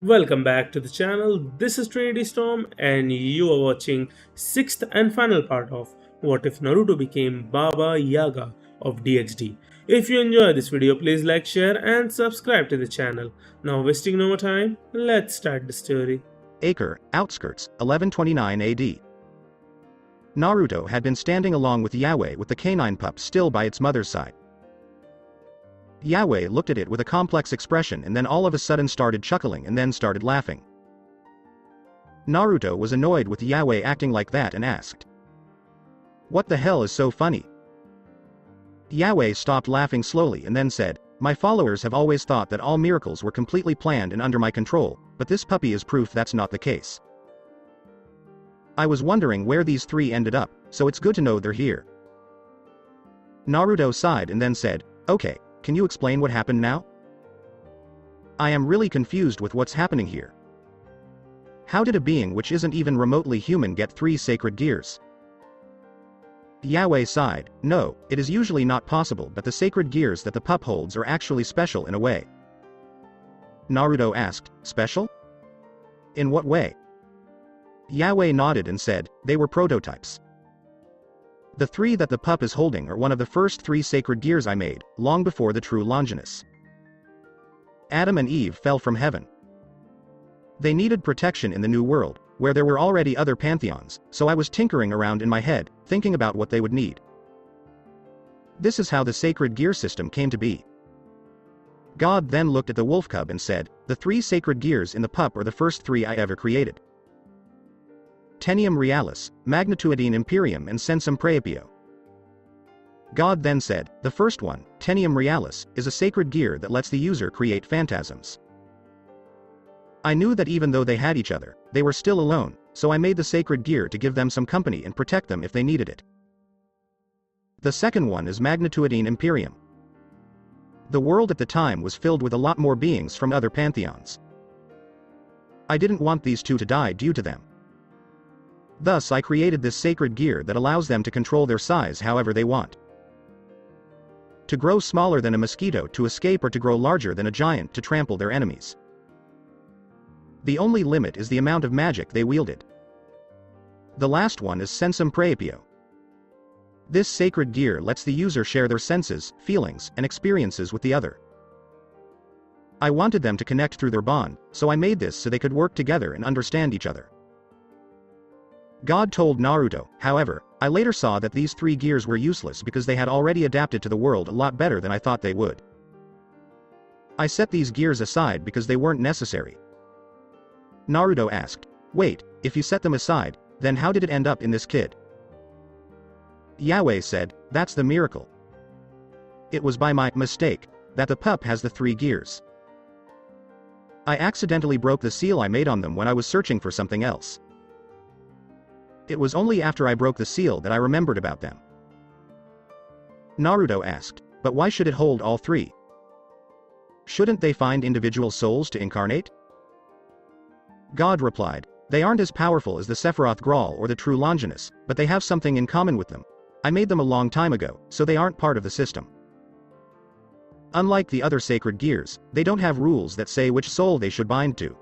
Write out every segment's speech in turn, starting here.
Welcome back to the channel. This is Trinity Storm, and you are watching sixth and final part of What If Naruto Became Baba Yaga of DXD. If you enjoy this video, please like, share, and subscribe to the channel. Now, wasting no more time, let's start the story. Acre, outskirts, 1129 AD. Naruto had been standing along with Yaoi with the canine pup still by its mother's side. Yaoi looked at it with a complex expression and then all of a sudden started chuckling and then started laughing. Naruto was annoyed with Yaoi acting like that and asked, "What the hell is so funny?" Yaoi stopped laughing slowly and then said, "My followers have always thought that all miracles were completely planned and under my control, but this puppy is proof that's not the case. I was wondering where these three ended up, so it's good to know they're here." Naruto sighed and then said, "Okay, can you explain what happened now? I am really confused with what's happening here. How did a being which isn't even remotely human get three sacred gears?" Yaoi sighed, "No, it is usually not possible, but the sacred gears that the pup holds are actually special in a way." Naruto asked, "Special? In what way?" Yaoi nodded and said, "They were prototypes. The three that the pup is holding are one of the first three sacred gears I made, long before the true Longinus. Adam and Eve fell from heaven. They needed protection in the new world, where there were already other pantheons, so I was tinkering around in my head, thinking about what they would need. This is how the sacred gear system came to be." God then looked at the wolf cub and said, "The three sacred gears in the pup are the first three I ever created. Tenium Realis, Magnituidine Imperium and Sensum Praepio." God then said, "The first one, Tenium Realis, is a sacred gear that lets the user create phantasms. I knew that even though they had each other, they were still alone, so I made the sacred gear to give them some company and protect them if they needed it. The second one is Magnituidine Imperium. The world at the time was filled with a lot more beings from other pantheons. I didn't want these two to die due to them. Thus I created this sacred gear that allows them to control their size however they want. To grow smaller than a mosquito to escape or to grow larger than a giant to trample their enemies. The only limit is the amount of magic they wielded. The last one is Sensum Praepio. This sacred gear lets the user share their senses, feelings, and experiences with the other. I wanted them to connect through their bond, so I made this so they could work together and understand each other." God told Naruto, "However, I later saw that these three gears were useless because they had already adapted to the world a lot better than I thought they would. I set these gears aside because they weren't necessary." Naruto asked, "Wait, if you set them aside, then how did it end up in this kid?" Yaoi said, "That's the miracle. It was by my mistake that the pup has the three gears. I accidentally broke the seal I made on them when I was searching for something else. It was only after I broke the seal that I remembered about them." Naruto asked, "But why should it hold all three? Shouldn't they find individual souls to incarnate?" God replied, "They aren't as powerful as the Sephiroth Graal or the true Longinus, but they have something in common with them. I made them a long time ago, so they aren't part of the system. Unlike the other sacred gears, they don't have rules that say which soul they should bind to.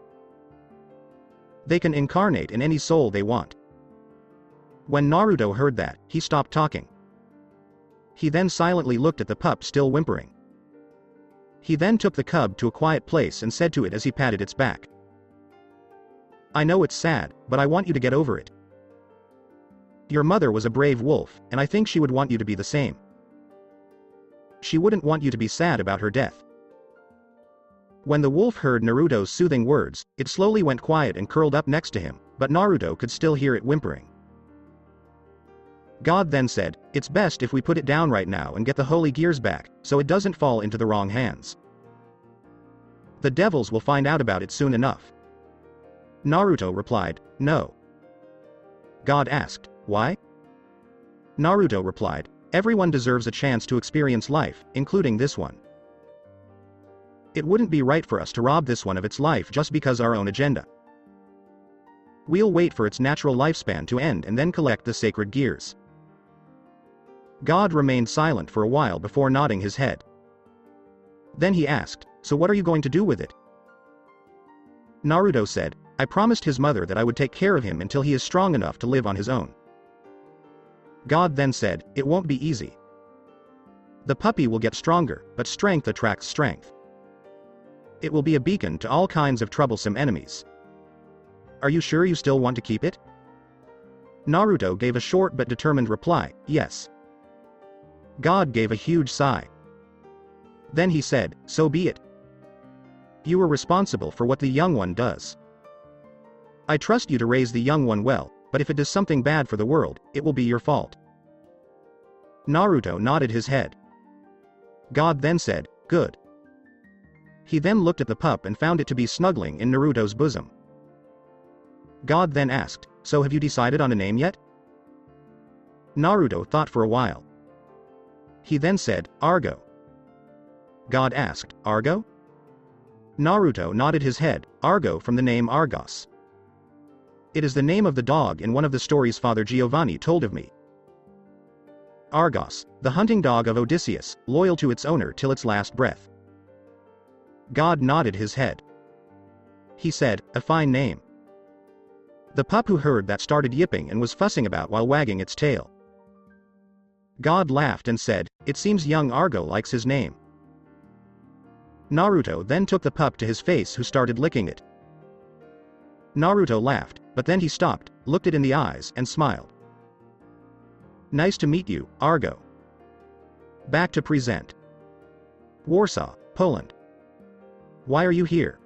They can incarnate in any soul they want." When Naruto heard that, he stopped talking. He then silently looked at the pup still whimpering. He then took the cub to a quiet place and said to it as he patted its back, "I know it's sad, but I want you to get over it. Your mother was a brave wolf, and I think she would want you to be the same. She wouldn't want you to be sad about her death." When the wolf heard Naruto's soothing words, it slowly went quiet and curled up next to him, but Naruto could still hear it whimpering. God then said, "It's best if we put it down right now and get the holy gears back, so it doesn't fall into the wrong hands. The devils will find out about it soon enough." Naruto replied, "No." God asked, "Why?" Naruto replied, "Everyone deserves a chance to experience life, including this one. It wouldn't be right for us to rob this one of its life just because our own agenda. We'll wait for its natural lifespan to end and then collect the sacred gears." God remained silent for a while before nodding his head. Then he asked, "So what are you going to do with it?" Naruto said, I promised his mother that I would take care of him until he is strong enough to live on his own. God then said, it won't be easy. The puppy will get stronger, but strength attracts strength. It will be a beacon to all kinds of troublesome enemies. Are you sure you still want to keep it? Naruto gave a short but determined reply, yes. God gave a huge sigh. Then he said, so be it. You are responsible for what the young one does. I trust you to raise the young one well, but if it does something bad for the world, it will be your fault. Naruto nodded his head. God then said, good. He then looked at the pup and found it to be snuggling in Naruto's bosom. God then asked, so have you decided on a name yet? Naruto thought for a while. He then said, Argo. God asked, Argo? Naruto nodded his head, Argo from the name Argos. It is the name of the dog in one of the stories Father Giovanni told of me. Argos, the hunting dog of Odysseus, loyal to its owner till its last breath. God nodded his head. He said, a fine name. The pup who heard that started yipping and was fussing about while wagging its tail. God laughed and said, it seems young Argo likes his name. Naruto then took the pup to his face who started licking it. Naruto laughed, but then he stopped, looked it in the eyes and smiled. Nice to meet you, Argo. Back to present. Warsaw, Poland. Why are you here?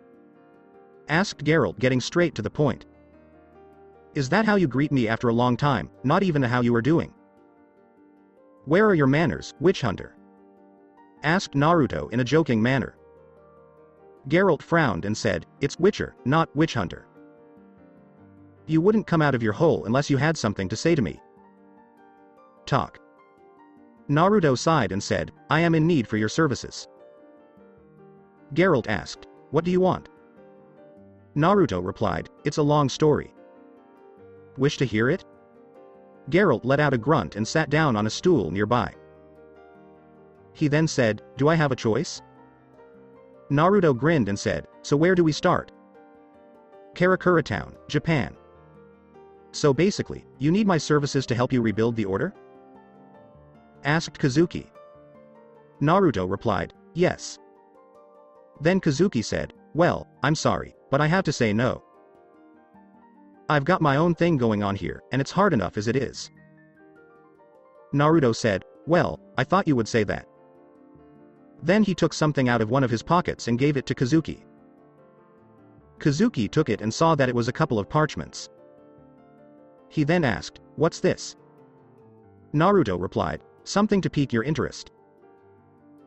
Asked Geralt, getting straight to the point. Is that how you greet me after a long time, not even how you are doing? Where are your manners, witch hunter? Asked Naruto in a joking manner. Geralt frowned and said, it's witcher, not witch hunter. You wouldn't come out of your hole unless you had something to say to me. Talk. Naruto sighed and said, I am in need for your services. Geralt asked, what do you want? Naruto replied, it's a long story. Wish to hear it? Geralt let out a grunt and sat down on a stool nearby. He then said, do I have a choice? Naruto grinned and said, so where do we start? Karakura Town, Japan. So basically, you need my services to help you rebuild the order? Asked Kazuki. Naruto replied, yes. Then Kazuki said, well, I'm sorry, but I have to say no. I've got my own thing going on here, and it's hard enough as it is. Naruto said, well, I thought you would say that. Then he took something out of one of his pockets and gave it to Kazuki. Kazuki took it and saw that it was a couple of parchments. He then asked, what's this? Naruto replied, something to pique your interest.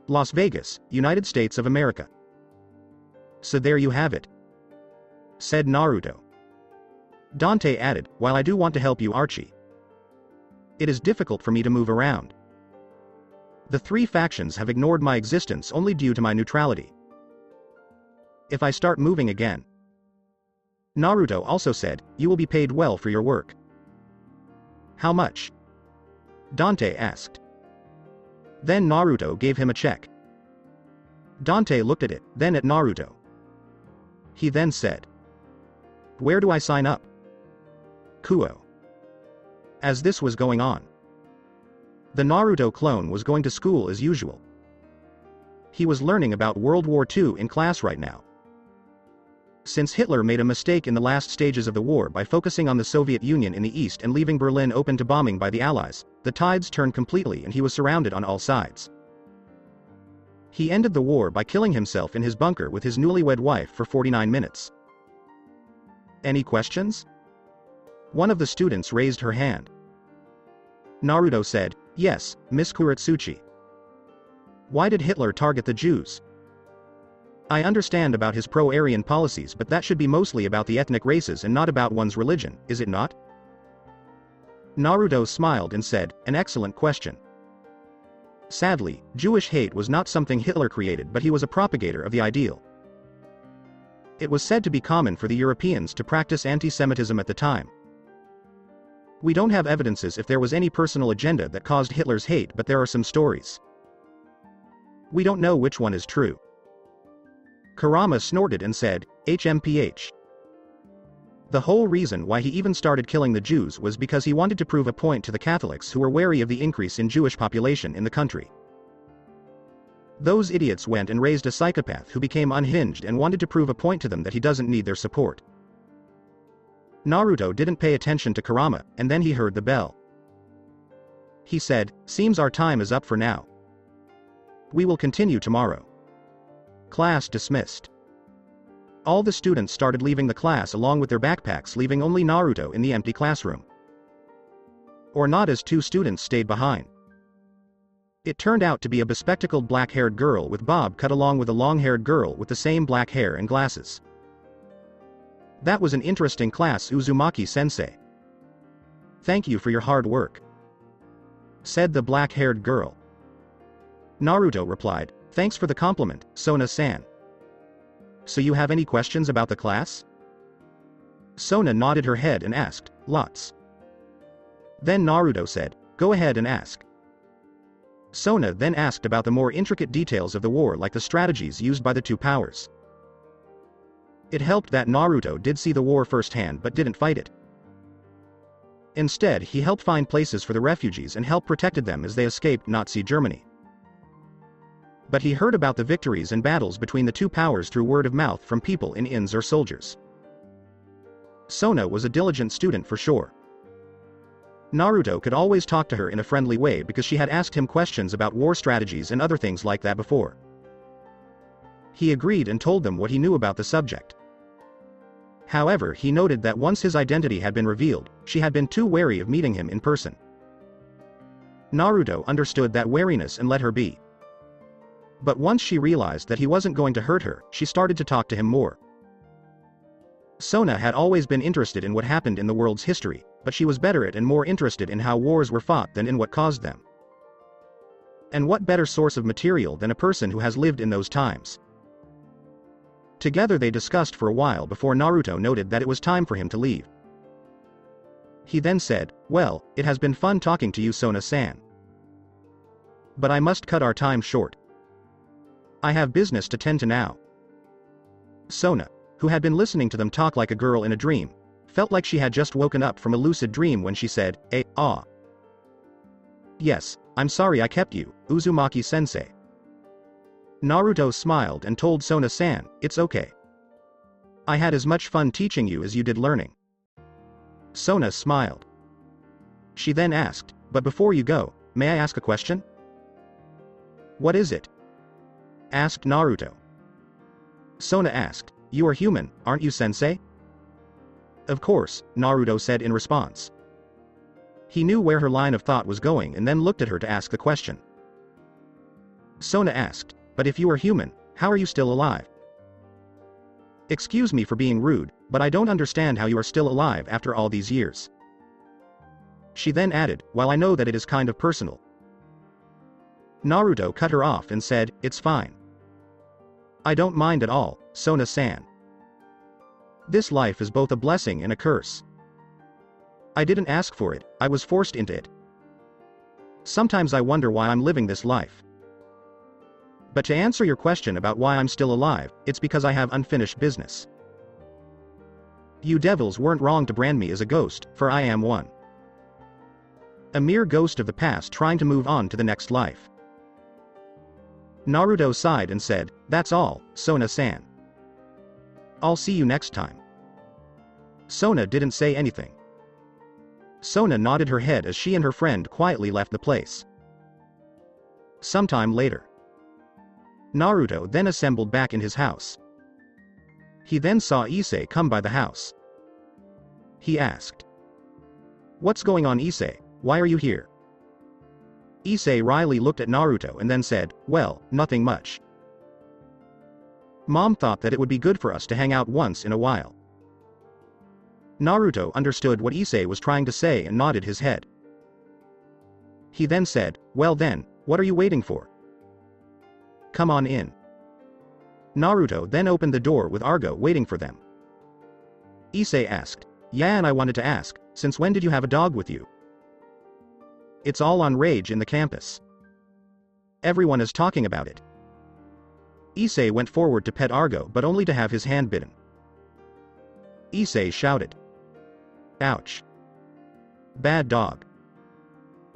Las Vegas, United States of America. So there you have it. Said Naruto. Dante added, while I do want to help you, Archie, it is difficult for me to move around. The three factions have ignored my existence only due to my neutrality. If I start moving again. Naruto also said, you will be paid well for your work. How much? Dante asked. Then Naruto gave him a check. Dante looked at it, then at Naruto. He then said, where do I sign up? Kuoh. As this was going on, the Naruto clone was going to school as usual. He was learning about World War II in class right now. Since Hitler made a mistake in the last stages of the war by focusing on the Soviet Union in the east and leaving Berlin open to bombing by the Allies, the tides turned completely and he was surrounded on all sides. He ended the war by killing himself in his bunker with his newlywed wife for 49 minutes. Any questions? One of the students raised her hand. Naruto said, yes, Miss Kuratsuchi. Why did Hitler target the Jews? I understand about his pro-Aryan policies, but that should be mostly about the ethnic races and not about one's religion, is it not? Naruto smiled and said, an excellent question. Sadly, Jewish hate was not something Hitler created, but he was a propagator of the ideal. It was said to be common for the Europeans to practice anti-Semitism at the time. We don't have evidences if there was any personal agenda that caused Hitler's hate, but there are some stories. We don't know which one is true. Kurama snorted and said, HMPH. The whole reason why he even started killing the Jews was because he wanted to prove a point to the Catholics who were wary of the increase in Jewish population in the country. Those idiots went and raised a psychopath who became unhinged and wanted to prove a point to them that he doesn't need their support. Naruto didn't pay attention to Kurama, and then he heard the bell. He said, "Seems our time is up for now. We will continue tomorrow." Class dismissed. All the students started leaving the class along with their backpacks, leaving only Naruto in the empty classroom. Or not, as 2 students stayed behind. It turned out to be a bespectacled black-haired girl with bob cut along with a long-haired girl with the same black hair and glasses. That was an interesting class, Uzumaki-sensei. "Thank you for your hard work," said the black-haired girl. Naruto replied, "Thanks for the compliment, Sona-san. So you have any questions about the class?" Sona nodded her head and asked, "Lots." Then Naruto said, "Go ahead and ask." Sona then asked about the more intricate details of the war, like the strategies used by the 2 powers. It helped that Naruto did see the war firsthand but didn't fight it. Instead, he helped find places for the refugees and helped protected them as they escaped Nazi Germany. But he heard about the victories and battles between the 2 powers through word of mouth from people in inns or soldiers. Sona was a diligent student for sure. Naruto could always talk to her in a friendly way because she had asked him questions about war strategies and other things like that before. He agreed and told them what he knew about the subject. However, he noted that once his identity had been revealed, she had been too wary of meeting him in person. Naruto understood that wariness and let her be. But once she realized that he wasn't going to hurt her, she started to talk to him more. Sona had always been interested in what happened in the world's history, but she was better at and more interested in how wars were fought than in what caused them. And what better source of material than a person who has lived in those times? Together they discussed for a while before Naruto noted that it was time for him to leave. He then said, "Well, it has been fun talking to you, Sona-san. But I must cut our time short. I have business to tend to now." Sona, who had been listening to them talk like a girl in a dream, felt like she had just woken up from a lucid dream when she said, "Yes, I'm sorry I kept you, Uzumaki-sensei." Naruto smiled and told Sona-san, "It's okay. I had as much fun teaching you as you did learning." Sona smiled. She then asked, "But before you go, may I ask a question?" "What is it?" asked Naruto. Sona asked, "You are human, aren't you, sensei?" "Of course," Naruto said in response. He knew where her line of thought was going and then looked at her to ask the question. Sona asked, "But if you are human, how are you still alive?" "Excuse me for being rude, but I don't understand how you are still alive after all these years." She then added, "While I know that it is kind of personal." Naruto cut her off and said, "It's fine. I don't mind at all, Sona-san. This life is both a blessing and a curse. I didn't ask for it, I was forced into it. Sometimes I wonder why I'm living this life. But to answer your question about why I'm still alive, it's because I have unfinished business. You devils weren't wrong to brand me as a ghost, for I am one. A mere ghost of the past trying to move on to the next life." Naruto sighed and said, "That's all, Sona-san. I'll see you next time." Sona didn't say anything. Sona nodded her head as she and her friend quietly left the place. Sometime later, Naruto then assembled back in his house. He then saw Issei come by the house. He asked, "What's going on, Issei? Why are you here?" Issei wryly looked at Naruto and then said, "Well, nothing much. Mom thought that it would be good for us to hang out once in a while." Naruto understood what Issei was trying to say and nodded his head. He then said, "Well then, what are you waiting for? Come on in." Naruto then opened the door with Argo waiting for them. Issei asked, "Yeah, and I wanted to ask, since when did you have a dog with you? It's all on rage in the campus. Everyone is talking about it." Issei went forward to pet Argo but only to have his hand bitten. Issei shouted, Ouch. Bad dog.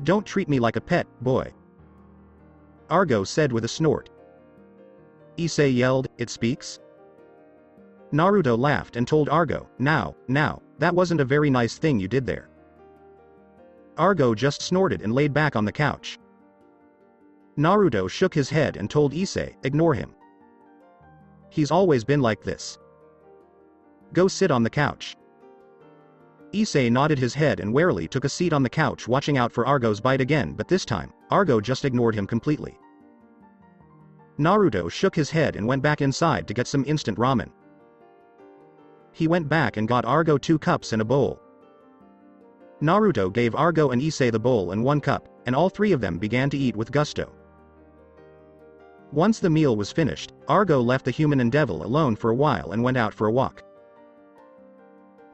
Don't treat me like a pet, boy. Argo said with a snort. Issei yelled, it speaks? Naruto laughed and told Argo, now, that wasn't a very nice thing you did there. Argo just snorted and laid back on the couch. Naruto shook his head and told Issei, ignore him. He's always been like this. Go sit on the couch. Issei nodded his head and warily took a seat on the couch, watching out for Argo's bite again, but this time, Argo just ignored him completely. Naruto shook his head and went back inside to get some instant ramen. He went back and got Argo 2 cups and a bowl. Naruto gave Argo and Issei the bowl and 1 cup, and all 3 of them began to eat with gusto. Once the meal was finished, Argo left the human and devil alone for a while and went out for a walk.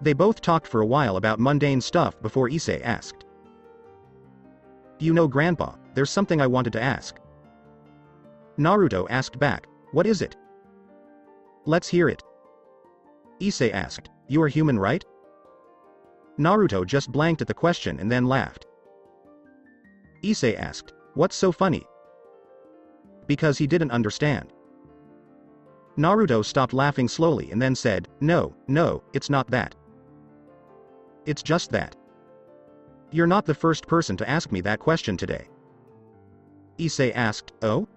They both talked for a while about mundane stuff before Issei asked. You know, Grandpa, there's something I wanted to ask. Naruto asked back, what is it? Let's hear it. Issei asked, you are human, right? Naruto just blanked at the question and then laughed. Issei asked, what's so funny? Because he didn't understand. Naruto stopped laughing slowly and then said, no, it's not that. It's just that. You're not the first person to ask me that question today. Issei asked, oh?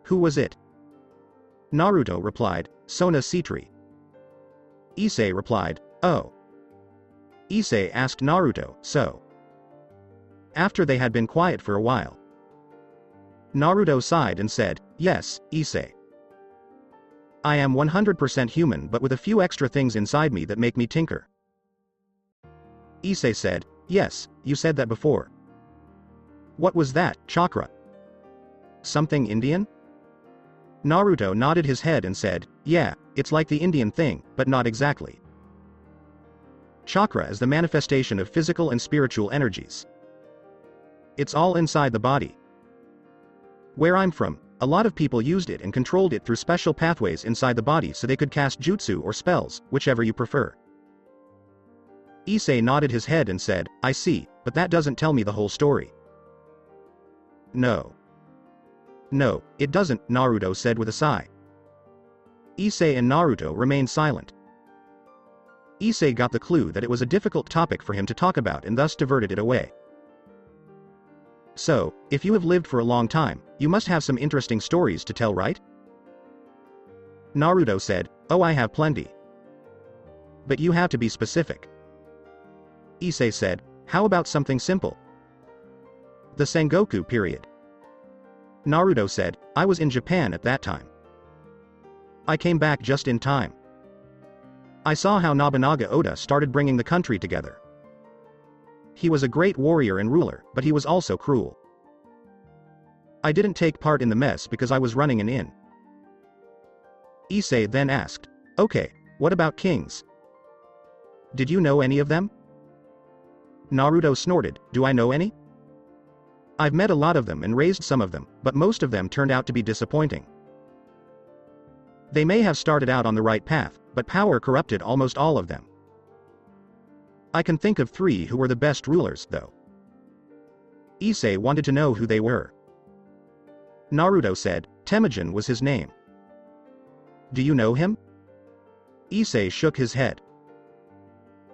Who was it? Naruto replied, Sona Citri. Issei replied, oh. Issei asked Naruto, so? After they had been quiet for a while, Naruto sighed and said, yes, Issei. I am 100% human but with a few extra things inside me that make me tinker. Issei said, yes, you said that before. What was that, chakra? Something Indian? Naruto nodded his head and said, yeah, it's like the Indian thing, but not exactly. Chakra is the manifestation of physical and spiritual energies. It's all inside the body. Where I'm from, a lot of people used it and controlled it through special pathways inside the body so they could cast jutsu or spells, whichever you prefer. Issei nodded his head and said, I see, but that doesn't tell me the whole story. No, it doesn't, Naruto said with a sigh. Issei and Naruto remained silent. Issei got the clue that it was a difficult topic for him to talk about and thus diverted it away. So, if you have lived for a long time, you must have some interesting stories to tell, right? Naruto said, oh, I have plenty. But you have to be specific. Issei said, how about something simple? The Sengoku period. Naruto said, I was in Japan at that time. I came back just in time. I saw how Nobunaga Oda started bringing the country together. He was a great warrior and ruler, but he was also cruel. I didn't take part in the mess because I was running an inn. Issei then asked, okay, what about kings? Did you know any of them? Naruto snorted, do I know any? I've met a lot of them and raised some of them, but most of them turned out to be disappointing. They may have started out on the right path, but power corrupted almost all of them. I can think of 3 who were the best rulers, though. Issei wanted to know who they were. Naruto said, Temujin was his name. Do you know him? Issei shook his head.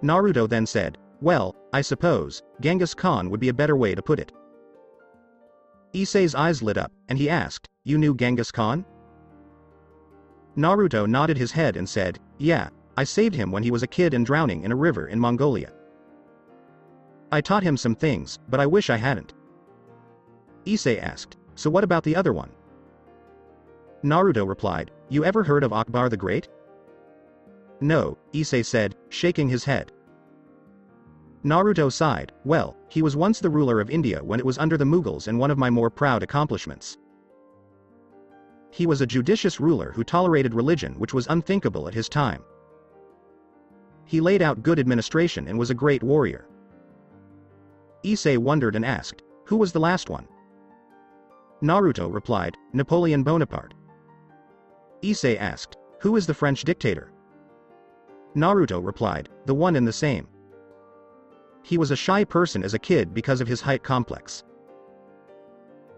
Naruto then said, well, I suppose, Genghis Khan would be a better way to put it. Issei's eyes lit up, and he asked, you knew Genghis Khan? Naruto nodded his head and said, yeah, I saved him when he was a kid and drowning in a river in Mongolia. I taught him some things, but I wish I hadn't. Issei asked, so what about the other one? Naruto replied, you ever heard of Akbar the Great? No, Issei said, shaking his head. Naruto sighed, well, he was once the ruler of India when it was under the Mughals and one of my more proud accomplishments. He was a judicious ruler who tolerated religion which was unthinkable at his time. He laid out good administration and was a great warrior. Issei wondered and asked, who was the last one? Naruto replied, Napoleon Bonaparte. Issei asked, who is the French dictator? Naruto replied, the one and the same. He was a shy person as a kid because of his height complex.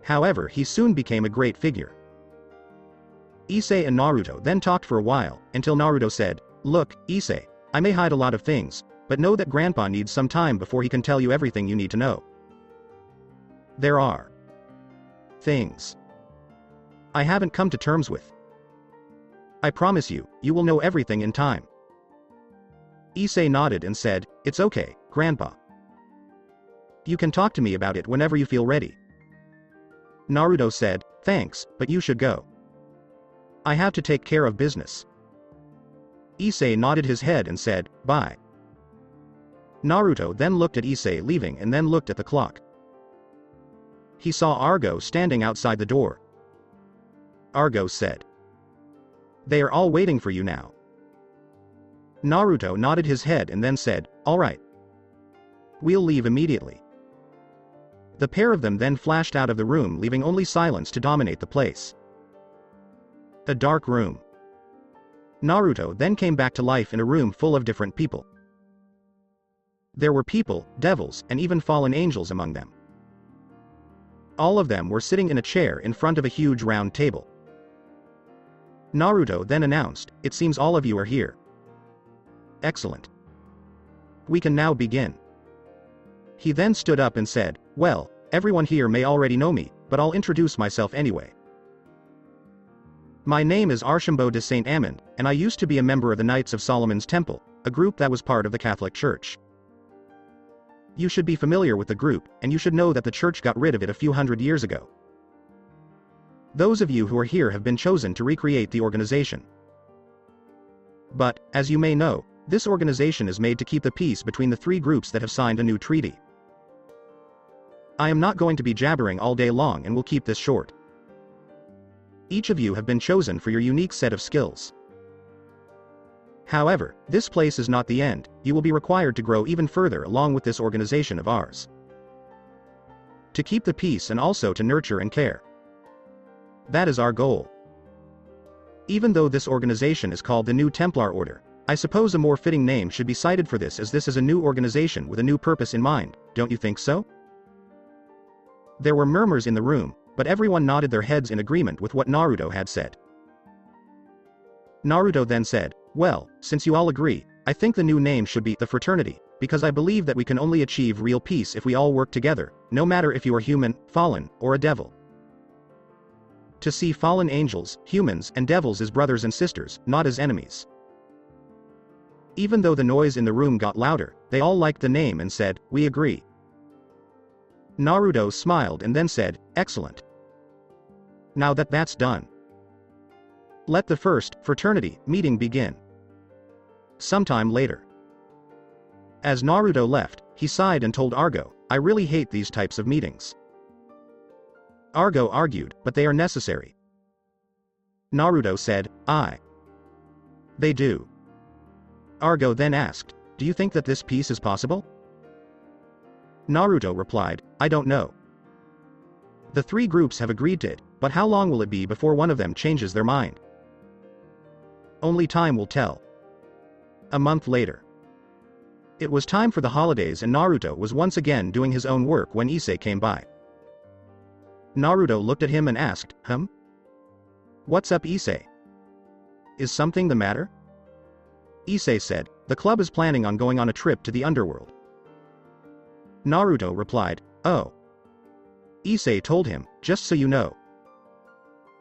However, he soon became a great figure. Issei and Naruto then talked for a while, until Naruto said, "Look, Issei, I may hide a lot of things, but know that Grandpa needs some time before he can tell you everything you need to know. There are things I haven't come to terms with. I promise you, you will know everything in time." Issei nodded and said, "It's okay, Grandpa. You can talk to me about it whenever you feel ready." Naruto said, "Thanks, but you should go. I have to take care of business." Issei nodded his head and said, "Bye." Naruto then looked at Issei leaving and then looked at the clock. He saw Argo standing outside the door. Argo said, "They are all waiting for you now." Naruto nodded his head and then said, "All right. We'll leave immediately." The pair of them then flashed out of the room, leaving only silence to dominate the place. A dark room. Naruto then came back to life in a room full of different people. There were people, devils, and even fallen angels among them. All of them were sitting in a chair in front of a huge round table. Naruto then announced, "It seems all of you are here. Excellent. We can now begin." He then stood up and said, "Well, everyone here may already know me, but I'll introduce myself anyway. My name is Archambault de Saint Amand, and I used to be a member of the Knights of Solomon's Temple, a group that was part of the Catholic Church. You should be familiar with the group, and you should know that the church got rid of it a few hundred years ago. Those of you who are here have been chosen to recreate the organization. But, as you may know, this organization is made to keep the peace between the three groups that have signed a new treaty. I am not going to be jabbering all day long and will keep this short. Each of you have been chosen for your unique set of skills. However, this place is not the end, you will be required to grow even further along with this organization of ours. To keep the peace and also to nurture and care. That is our goal. Even though this organization is called the New Templar Order, I suppose a more fitting name should be cited for this, as this is a new organization with a new purpose in mind, don't you think so?" There were murmurs in the room, but everyone nodded their heads in agreement with what Naruto had said. Naruto then said, "Well, since you all agree, I think the new name should be the Fraternity, because I believe that we can only achieve real peace if we all work together, no matter if you are human, fallen, or a devil. To see fallen angels, humans, and devils as brothers and sisters, not as enemies." Even though the noise in the room got louder, they all liked the name and said, "We agree." Naruto smiled and then said, "Excellent. Now that that's done, let the first fraternity meeting begin." Sometime later, as Naruto left, he sighed and told Argo, "I really hate these types of meetings." Argo argued, "But they are necessary." Naruto said, They do." Argo then asked, "Do you think that this peace is possible?" Naruto replied, "I don't know. The three groups have agreed to it, but how long will it be before one of them changes their mind? Only time will tell." A month later, it was time for the holidays and Naruto was once again doing his own work when Issei came by. Naruto looked at him and asked, "What's up, Issei? Is something the matter?" Issei said, "The club is planning on going on a trip to the underworld." Naruto replied, "Oh." Issei told him, "Just so you know."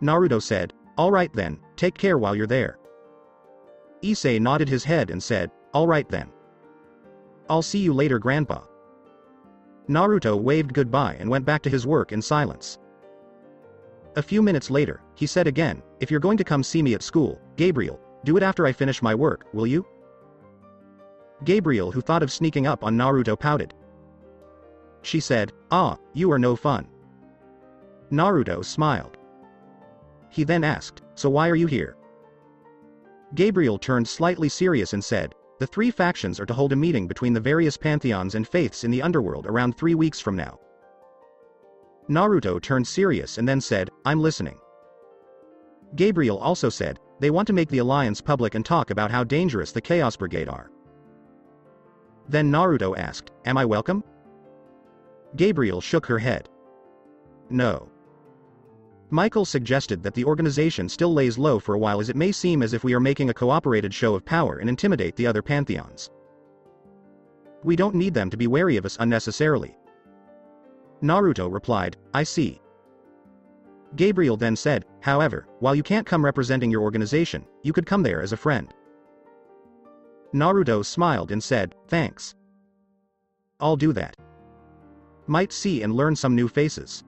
Naruto said, "All right then, take care while you're there." Issei nodded his head and said, "All right then. I'll see you later, Grandpa." Naruto waved goodbye and went back to his work in silence. A few minutes later, he said again, "If you're going to come see me at school, Gabriel, do it after I finish my work, will you?" Gabriel, who thought of sneaking up on Naruto, pouted. She said, You are no fun." Naruto smiled. He then asked, "So why are you here?" Gabriel turned slightly serious and said, "The three factions are to hold a meeting between the various pantheons and faiths in the underworld around 3 weeks from now." Naruto turned serious and then said, "I'm listening." Gabriel also said, "They want to make the alliance public and talk about how dangerous the Chaos Brigade are. Then Naruto asked, "Am I welcome?" Gabriel shook her head. No. Michael suggested that the organization still lays low for a while, as it may seem as if we are making a cooperated show of power and intimidate the other pantheons. We don't need them to be wary of us unnecessarily. Naruto replied, "I see." Gabriel then said, "However, while you can't come representing your organization, you could come there as a friend." Naruto smiled and said, "Thanks. I'll do that. Might see and learn some new faces."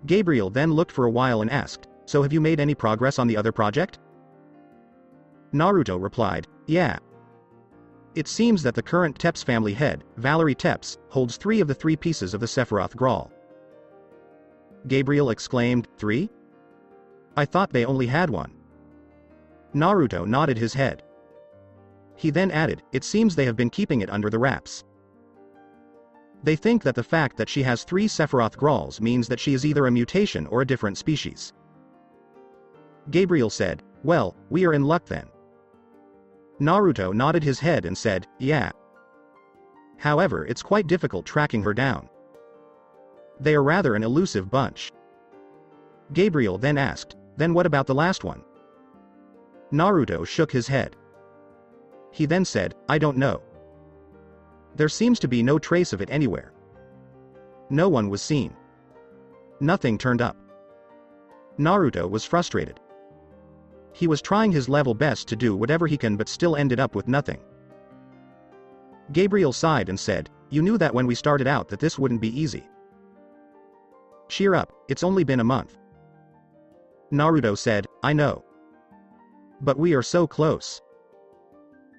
Gabriel then looked for a while and asked, "So have you made any progress on the other project?" Naruto replied, "Yeah. It seems that the current Tepes family head, Valerie Tepes, holds 3 of the 3 pieces of the Sephiroth Graal." Gabriel exclaimed, "3? I thought they only had 1. Naruto nodded his head. He then added, "It seems they have been keeping it under the wraps. They think that the fact that she has 3 Sephiroth Graals means that she is either a mutation or a different species." Gabriel said, "Well, we are in luck then." Naruto nodded his head and said, "Yeah. However, it's quite difficult tracking her down. They are rather an elusive bunch." Gabriel then asked, "Then what about the last one?" Naruto shook his head. He then said, "I don't know. There seems to be no trace of it anywhere. No one was seen. Nothing turned up." Naruto was frustrated. He was trying his level best to do whatever he can but still ended up with nothing. Gabriel sighed and said, "You knew that when we started out that this wouldn't be easy. Cheer up, it's only been a month." Naruto said, "I know. But we are so close."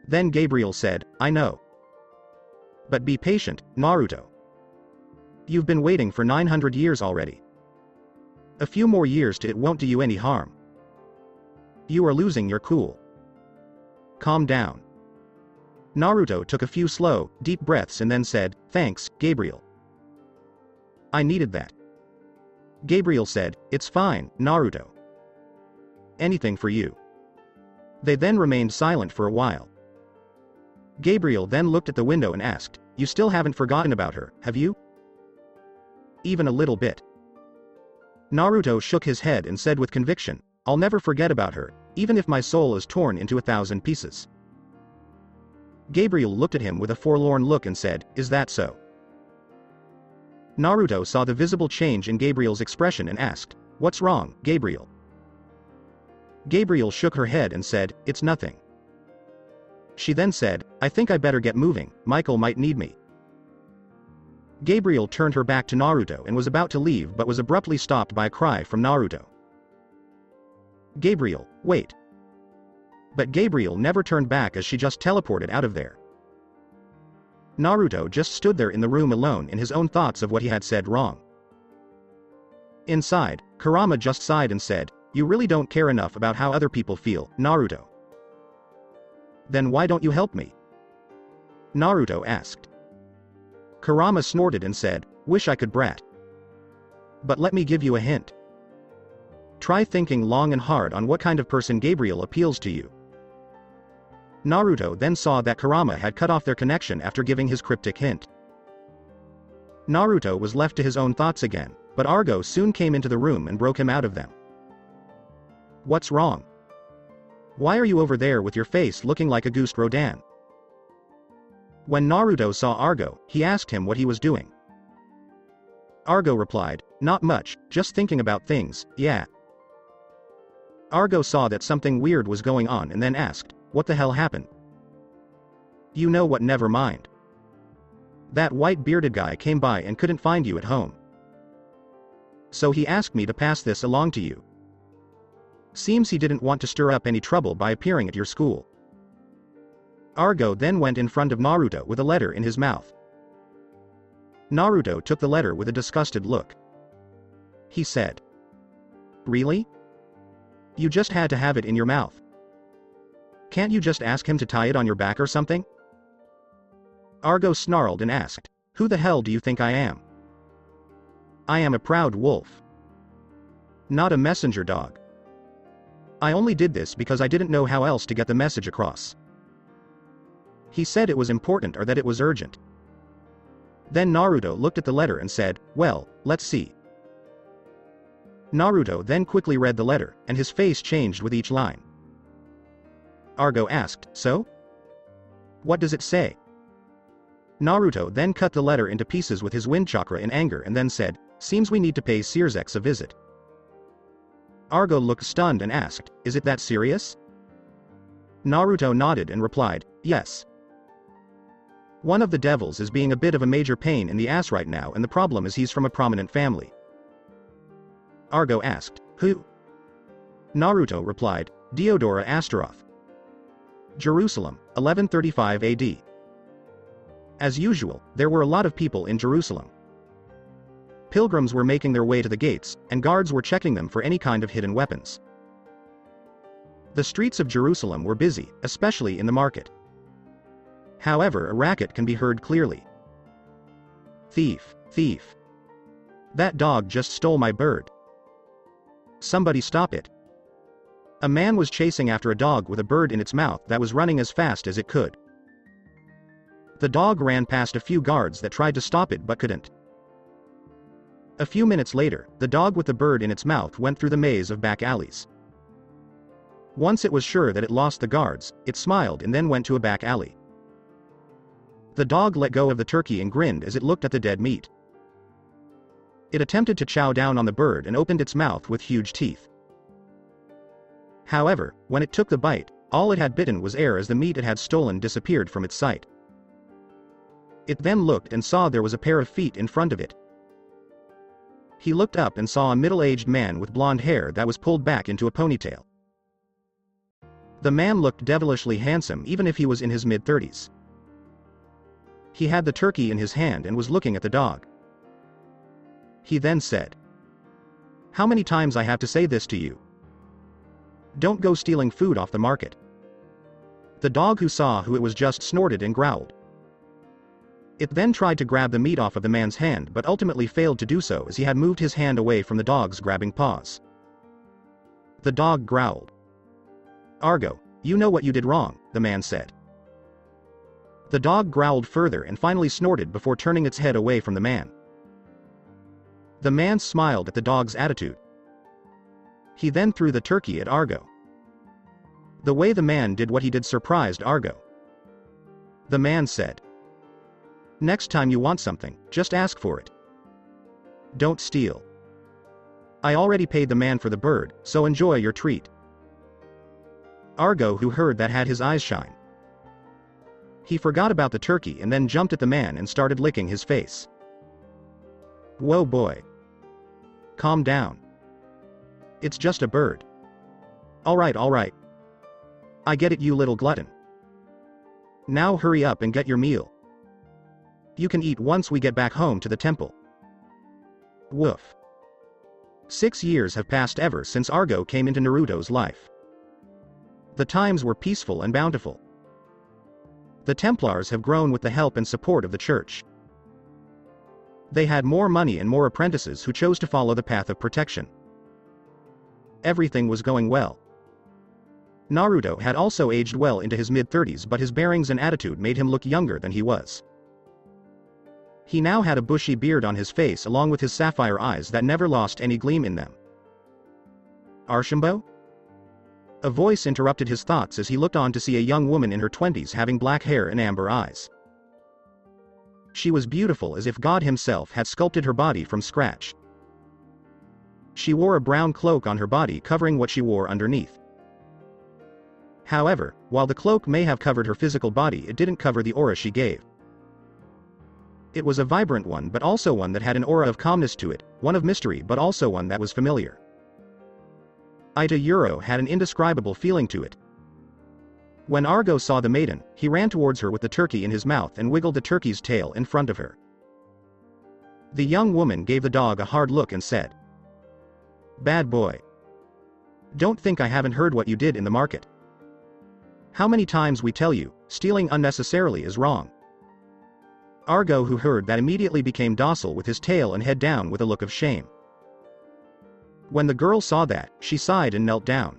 Then Gabriel said, "I know. But be patient, Naruto. You've been waiting for 900 years already. A few more years to it won't do you any harm. You are losing your cool. Calm down." Naruto took a few slow, deep breaths and then said, "Thanks, Gabriel. I needed that." Gabriel said, "It's fine, Naruto. Anything for you." They then remained silent for a while. Gabriel then looked at the window and asked, "You still haven't forgotten about her, have you?" "Even a little bit." Naruto shook his head and said with conviction, "I'll never forget about her, even if my soul is torn into 1,000 pieces." Gabriel looked at him with a forlorn look and said, "Is that so?" Naruto saw the visible change in Gabriel's expression and asked, "What's wrong, Gabriel?" Gabriel shook her head and said, "It's nothing." She then said, "I think I better get moving, Michael might need me." Gabriel turned her back to Naruto and was about to leave but was abruptly stopped by a cry from Naruto. "Gabriel, wait." But Gabriel never turned back as she just teleported out of there. Naruto just stood there in the room alone in his own thoughts of what he had said wrong. Inside, Kurama just sighed and said, "You really don't care enough about how other people feel, Naruto. Then why don't you help me?" Naruto asked. Kurama snorted and said, "Wish I could, brat. But let me give you a hint. Try thinking long and hard on what kind of person Gabriel appeals to you." Naruto then saw that Kurama had cut off their connection after giving his cryptic hint. Naruto was left to his own thoughts again, but Argo soon came into the room and broke him out of them. "What's wrong? Why are you over there with your face looking like a Gust Rodan?" When Naruto saw Argo, he asked him what he was doing. Argo replied, "Not much, just thinking about things, yeah." Argo saw that something weird was going on and then asked, "What the hell happened?" "You know what, never mind. That white-bearded guy came by and couldn't find you at home. So he asked me to pass this along to you. Seems he didn't want to stir up any trouble by appearing at your school." Argo then went in front of Naruto with a letter in his mouth. Naruto took the letter with a disgusted look. He said, "Really? You just had to have it in your mouth. Can't you just ask him to tie it on your back or something?" Argo snarled and asked, "Who the hell do you think I am? I am a proud wolf. Not a messenger dog. I only did this because I didn't know how else to get the message across." He said it was important or that it was urgent. Then Naruto looked at the letter and said, "Well, let's see." Naruto then quickly read the letter, and his face changed with each line. Argo asked, "So? What does it say?" Naruto then cut the letter into pieces with his wind chakra in anger and then said, "Seems we need to pay Searsex a visit." Argo looked stunned and asked, "Is it that serious?" Naruto nodded and replied, "Yes. One of the devils is being a bit of a major pain in the ass right now, and the problem is he's from a prominent family." Argo asked, "Who?" Naruto replied, "Deodora Astaroth. Jerusalem, 1135 AD. As usual, there were a lot of people in Jerusalem. Pilgrims were making their way to the gates, and guards were checking them for any kind of hidden weapons. The streets of Jerusalem were busy, especially in the market. However, a racket can be heard clearly. Thief, thief. That dog just stole my bird. Somebody stop it." A man was chasing after a dog with a bird in its mouth that was running as fast as it could. The dog ran past a few guards that tried to stop it but couldn't. A few minutes later, the dog with the bird in its mouth went through the maze of back alleys. Once it was sure that it lost the guards, it smiled and then went to a back alley. The dog let go of the turkey and grinned as it looked at the dead meat. It attempted to chow down on the bird and opened its mouth with huge teeth. However, when it took the bite, all it had bitten was air as the meat it had stolen disappeared from its sight. It then looked and saw there was a pair of feet in front of it. He looked up and saw a middle-aged man with blonde hair that was pulled back into a ponytail. The man looked devilishly handsome even if he was in his mid-30s. He had the turkey in his hand and was looking at the dog. He then said, "How many times I have to say this to you? Don't go stealing food off the market." The dog who saw who it was just snorted and growled. It then tried to grab the meat off of the man's hand but ultimately failed to do so as he had moved his hand away from the dog's grabbing paws. The dog growled. "Argo, you know what you did wrong," the man said. The dog growled further and finally snorted before turning its head away from the man. The man smiled at the dog's attitude. He then threw the turkey at Argo. The way the man did what he did surprised Argo. The man said, "Next time you want something, just ask for it. Don't steal. I already paid the man for the bird, so enjoy your treat." Argo, who heard that, had his eyes shine. He forgot about the turkey and then jumped at the man and started licking his face. "Whoa boy. Calm down. It's just a bird. Alright. I get it, you little glutton. Now hurry up and get your meal. You can eat once we get back home to the temple." Woof. 6 years have passed ever since Argo came into Naruto's life. The times were peaceful and bountiful. The Templars have grown with the help and support of the church. They had more money and more apprentices who chose to follow the path of protection. Everything was going well. Naruto had also aged well into his mid-30s, but his bearings and attitude made him look younger than he was. He now had a bushy beard on his face along with his sapphire eyes that never lost any gleam in them. "Arshimbo?" A voice interrupted his thoughts as he looked on to see a young woman in her 20s having black hair and amber eyes. She was beautiful as if God himself had sculpted her body from scratch. She wore a brown cloak on her body covering what she wore underneath. However, while the cloak may have covered her physical body, it didn't cover the aura she gave. It was a vibrant one, but also one that had an aura of calmness to it, one of mystery but also one that was familiar. Ita Euro had an indescribable feeling to it. When Argo saw the maiden, he ran towards her with the turkey in his mouth and wiggled the turkey's tail in front of her. The young woman gave the dog a hard look and said, "Bad boy. Don't think I haven't heard what you did in the market. How many times we tell you, stealing unnecessarily is wrong." Argo, who heard that, immediately became docile with his tail and head down with a look of shame. When the girl saw that, she sighed and knelt down.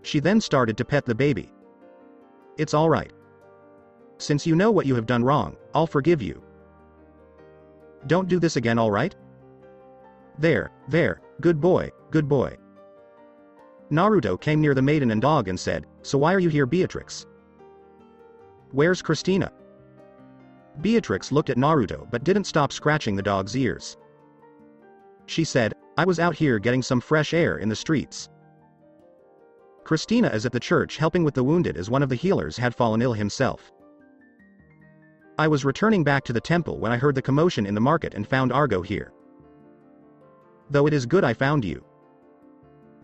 She then started to pet the baby. "It's all right. Since you know what you have done wrong, I'll forgive you. Don't do this again, alright? There, good boy, good boy. Naruto came near the maiden and dog and said, "So why are you here, Beatrix? Where's Christina?" Beatrix looked at Naruto but didn't stop scratching the dog's ears. She said, "I was out here getting some fresh air in the streets. Christina is at the church helping with the wounded as one of the healers had fallen ill himself. I was returning back to the temple when I heard the commotion in the market and found Argo here. Though it is good I found you.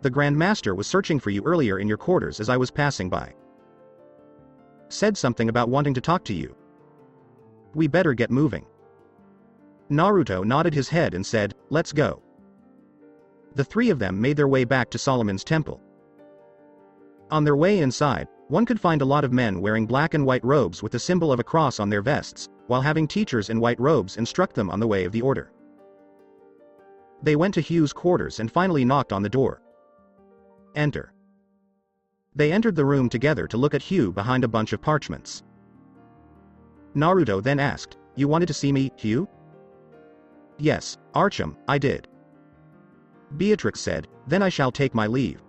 The Grand Master was searching for you earlier in your quarters as I was passing by. Said something about wanting to talk to you. We better get moving." Naruto nodded his head and said, "Let's go." The three of them made their way back to Solomon's temple. On their way inside, one could find a lot of men wearing black and white robes with the symbol of a cross on their vests, while having teachers in white robes instruct them on the way of the order. They went to Hugh's quarters and finally knocked on the door. Enter. They entered the room together to look at Hugh behind a bunch of parchments. Naruto then asked, "You wanted to see me, Hugh?" "Yes, Archum, I did." Beatrix said, "Then I shall take my leave."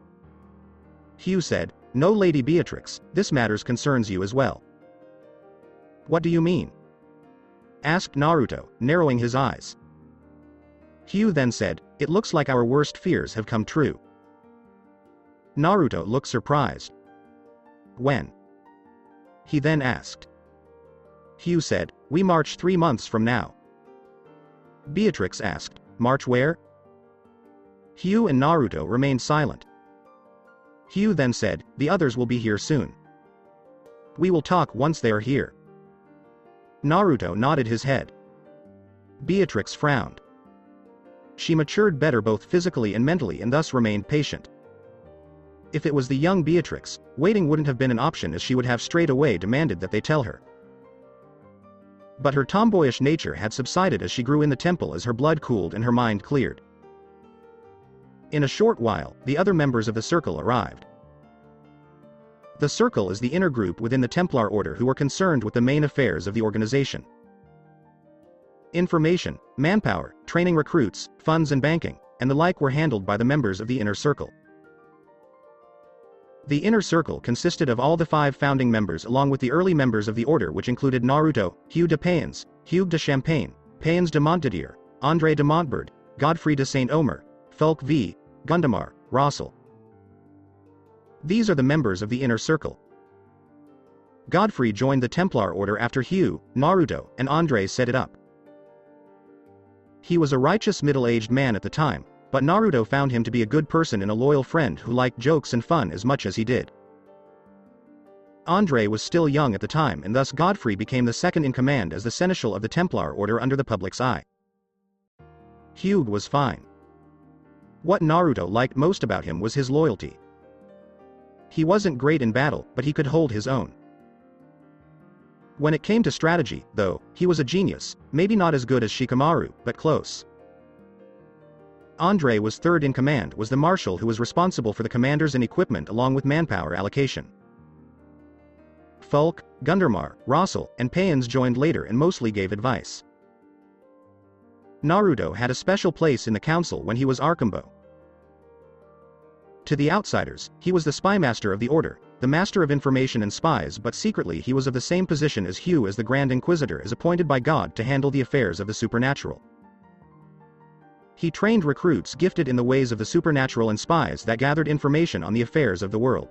Hugh said, "No, Lady Beatrix, this matters concerns you as well." "What do you mean?" asked Naruto, narrowing his eyes. Hugh then said, "It looks like our worst fears have come true." Naruto looked surprised. "When?" he then asked. Hugh said, "We march 3 months from now." Beatrix asked, "March where?" Hugh and Naruto remained silent. Hugh then said, "The others will be here soon. We will talk once they are here." Naruto nodded his head. Beatrix frowned. She matured better both physically and mentally and thus remained patient. If it was the young Beatrix, waiting wouldn't have been an option as she would have straight away demanded that they tell her. But her tomboyish nature had subsided as she grew in the temple as her blood cooled and her mind cleared. In a short while, the other members of the Circle arrived. The Circle is the inner group within the Templar Order who are concerned with the main affairs of the organization. Information, manpower, training recruits, funds and banking, and the like were handled by the members of the Inner Circle. The Inner Circle consisted of all the 5 founding members along with the early members of the Order, which included Naruto, Hugh de Payens, Hugh de Champagne, Payens de Montdidier, André de Montbard, Godfrey de Saint-Omer, Fulk v. Gundamar, Rossel. These are the members of the Inner Circle. Godfrey joined the Templar Order after Hugh, Naruto, and André set it up. He was a righteous middle-aged man at the time, but Naruto found him to be a good person and a loyal friend who liked jokes and fun as much as he did. André was still young at the time and thus Godfrey became the second in command as the seneschal of the Templar Order under the public's eye. Hugh was fine. What Naruto liked most about him was his loyalty. He wasn't great in battle, but he could hold his own. When it came to strategy, though, he was a genius, maybe not as good as Shikamaru, but close. André was third in command, was the marshal who was responsible for the commanders and equipment along with manpower allocation. Fulk, Gundamar, Rossel, and Payens joined later and mostly gave advice. Naruto had a special place in the council when he was Arcumbo. To the outsiders, he was the spymaster of the Order, the master of information and spies, but secretly he was of the same position as Hugh as the Grand Inquisitor is appointed by God to handle the affairs of the supernatural. He trained recruits gifted in the ways of the supernatural and spies that gathered information on the affairs of the world.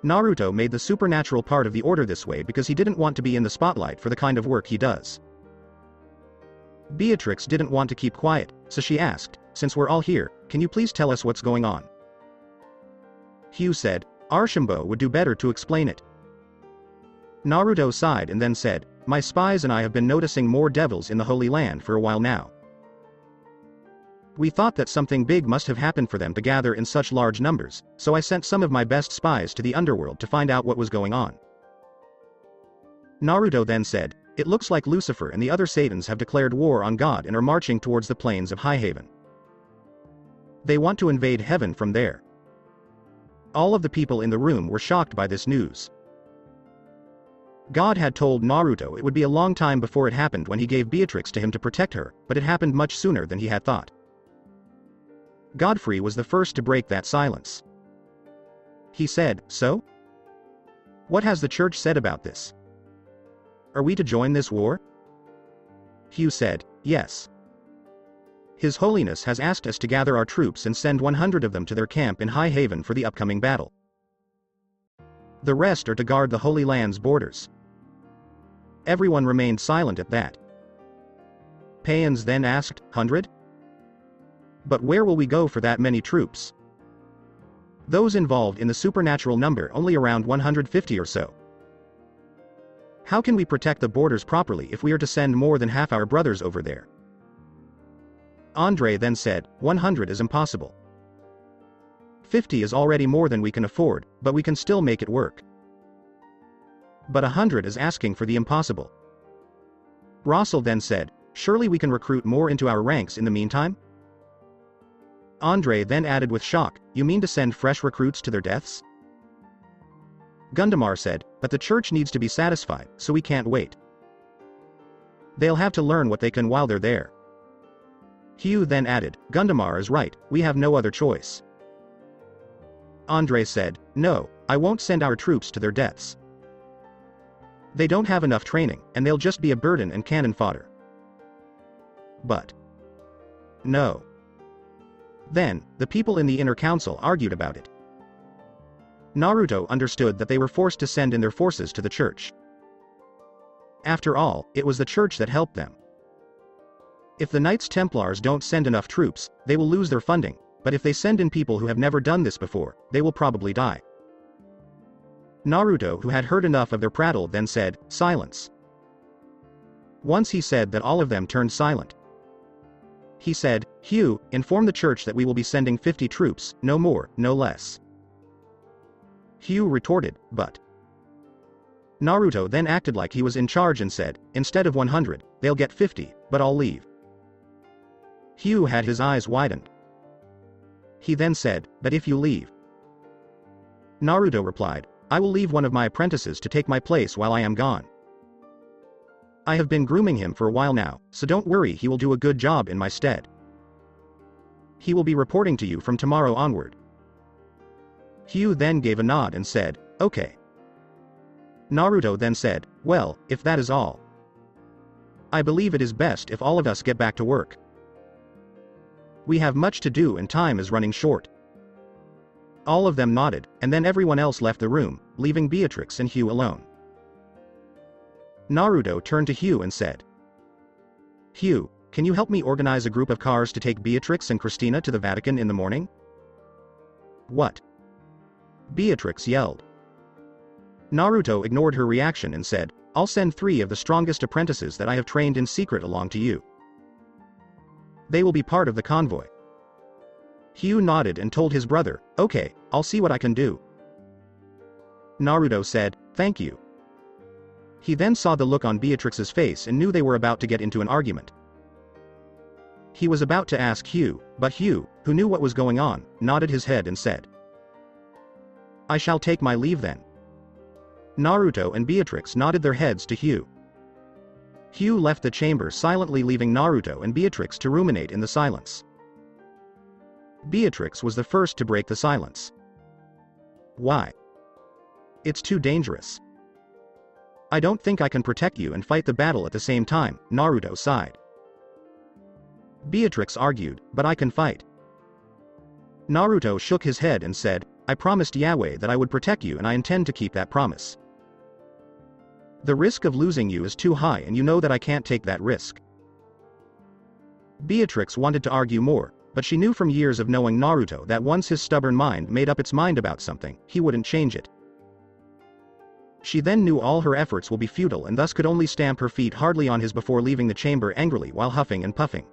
Naruto made the supernatural part of the Order this way because he didn't want to be in the spotlight for the kind of work he does. Beatrix didn't want to keep quiet, so she asked, "Since we're all here, can you please tell us what's going on?" Hugh said, "Archambault would do better to explain it." Naruto sighed and then said, "My spies and I have been noticing more devils in the Holy Land for a while now. We thought that something big must have happened for them to gather in such large numbers, so I sent some of my best spies to the underworld to find out what was going on." Naruto then said, "It looks like Lucifer and the other Satans have declared war on God and are marching towards the plains of Highhaven. They want to invade heaven from there." All of the people in the room were shocked by this news. God had told Naruto it would be a long time before it happened when he gave Beatrix to him to protect her, but it happened much sooner than he had thought. Godfrey was the first to break that silence. He said, "So? What has the church said about this? Are we to join this war?" Hugh said, "Yes. His Holiness has asked us to gather our troops and send 100 of them to their camp in High Haven for the upcoming battle. The rest are to guard the Holy Land's borders." Everyone remained silent at that. Paeans then asked, "100? But where will we go for that many troops? Those involved in the supernatural number only around 150 or so. How can we protect the borders properly if we are to send more than half our brothers over there?" Andre then said, 100 is impossible. 50 is already more than we can afford, but we can still make it work. But 100 is asking for the impossible. Russell then said, surely we can recruit more into our ranks in the meantime? Andre then added with shock, you mean to send fresh recruits to their deaths? Gundamar said, but the church needs to be satisfied, so we can't wait. They'll have to learn what they can while they're there. Hugh then added, Gundamar is right, we have no other choice. Andre said, no, I won't send our troops to their deaths. They don't have enough training, and they'll just be a burden and cannon fodder. But no. Then, the people in the inner council argued about it. Naruto understood that they were forced to send in their forces to the church. After all, it was the church that helped them. If the Knights Templars don't send enough troops, they will lose their funding, but if they send in people who have never done this before, they will probably die. Naruto, who had heard enough of their prattle, then said, silence. Once he said that all of them turned silent. He said, Hugh, inform the church that we will be sending 50 troops, no more, no less. Hugh retorted, but Naruto then acted like he was in charge and said, instead of 100, they'll get 50, but I'll leave. Hugh had his eyes widened. He then said, but if you leave? Naruto replied, I will leave one of my apprentices to take my place while I am gone. I have been grooming him for a while now, so don't worry, he will do a good job in my stead. He will be reporting to you from tomorrow onward. Hugh then gave a nod and said, okay. Naruto then said, well, if that is all, I believe it is best if all of us get back to work. We have much to do and time is running short. All of them nodded, and then everyone else left the room, leaving Beatrix and Hugh alone. Naruto turned to Hugh and said, Hugh, can you help me organize a group of cars to take Beatrix and Christina to the Vatican in the morning? What? Beatrix yelled. Naruto ignored her reaction and said, I'll send 3 of the strongest apprentices that I have trained in secret along to you. They will be part of the convoy. Hugh nodded and told his brother, okay, I'll see what I can do. Naruto said, thank you. He then saw the look on Beatrix's face and knew they were about to get into an argument. He was about to ask Hugh, but Hugh, who knew what was going on, nodded his head and said, I shall take my leave then. Naruto and Beatrix nodded their heads to Hugh. Hugh left the chamber silently, leaving Naruto and Beatrix to ruminate in the silence. Beatrix was the first to break the silence. Why? It's too dangerous. I don't think I can protect you and fight the battle at the same time, Naruto sighed. Beatrix argued, but I can fight. Naruto shook his head and said, I promised Yahweh that I would protect you and I intend to keep that promise. The risk of losing you is too high and you know that I can't take that risk. Beatrix wanted to argue more, but she knew from years of knowing Naruto that once his stubborn mind made up its mind about something, he wouldn't change it. She then knew all her efforts will be futile and thus could only stamp her feet hardly on his before leaving the chamber angrily while huffing and puffing.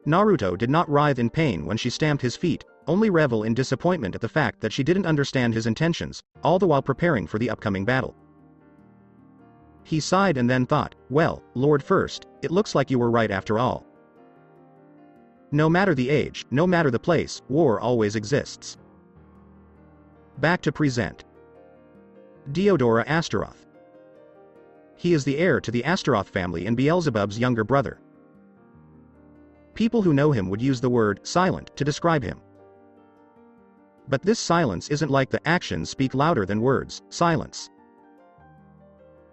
Naruto did not writhe in pain when she stamped his feet, only revel in disappointment at the fact that she didn't understand his intentions, all the while preparing for the upcoming battle. He sighed and then thought, well, Lord First, it looks like you were right after all. No matter the age, no matter the place, war always exists. Back to present. Deodora Astaroth. He is the heir to the Astaroth family and Beelzebub's younger brother. People who know him would use the word silent to describe him. But this silence isn't like the actions speak louder than words silence.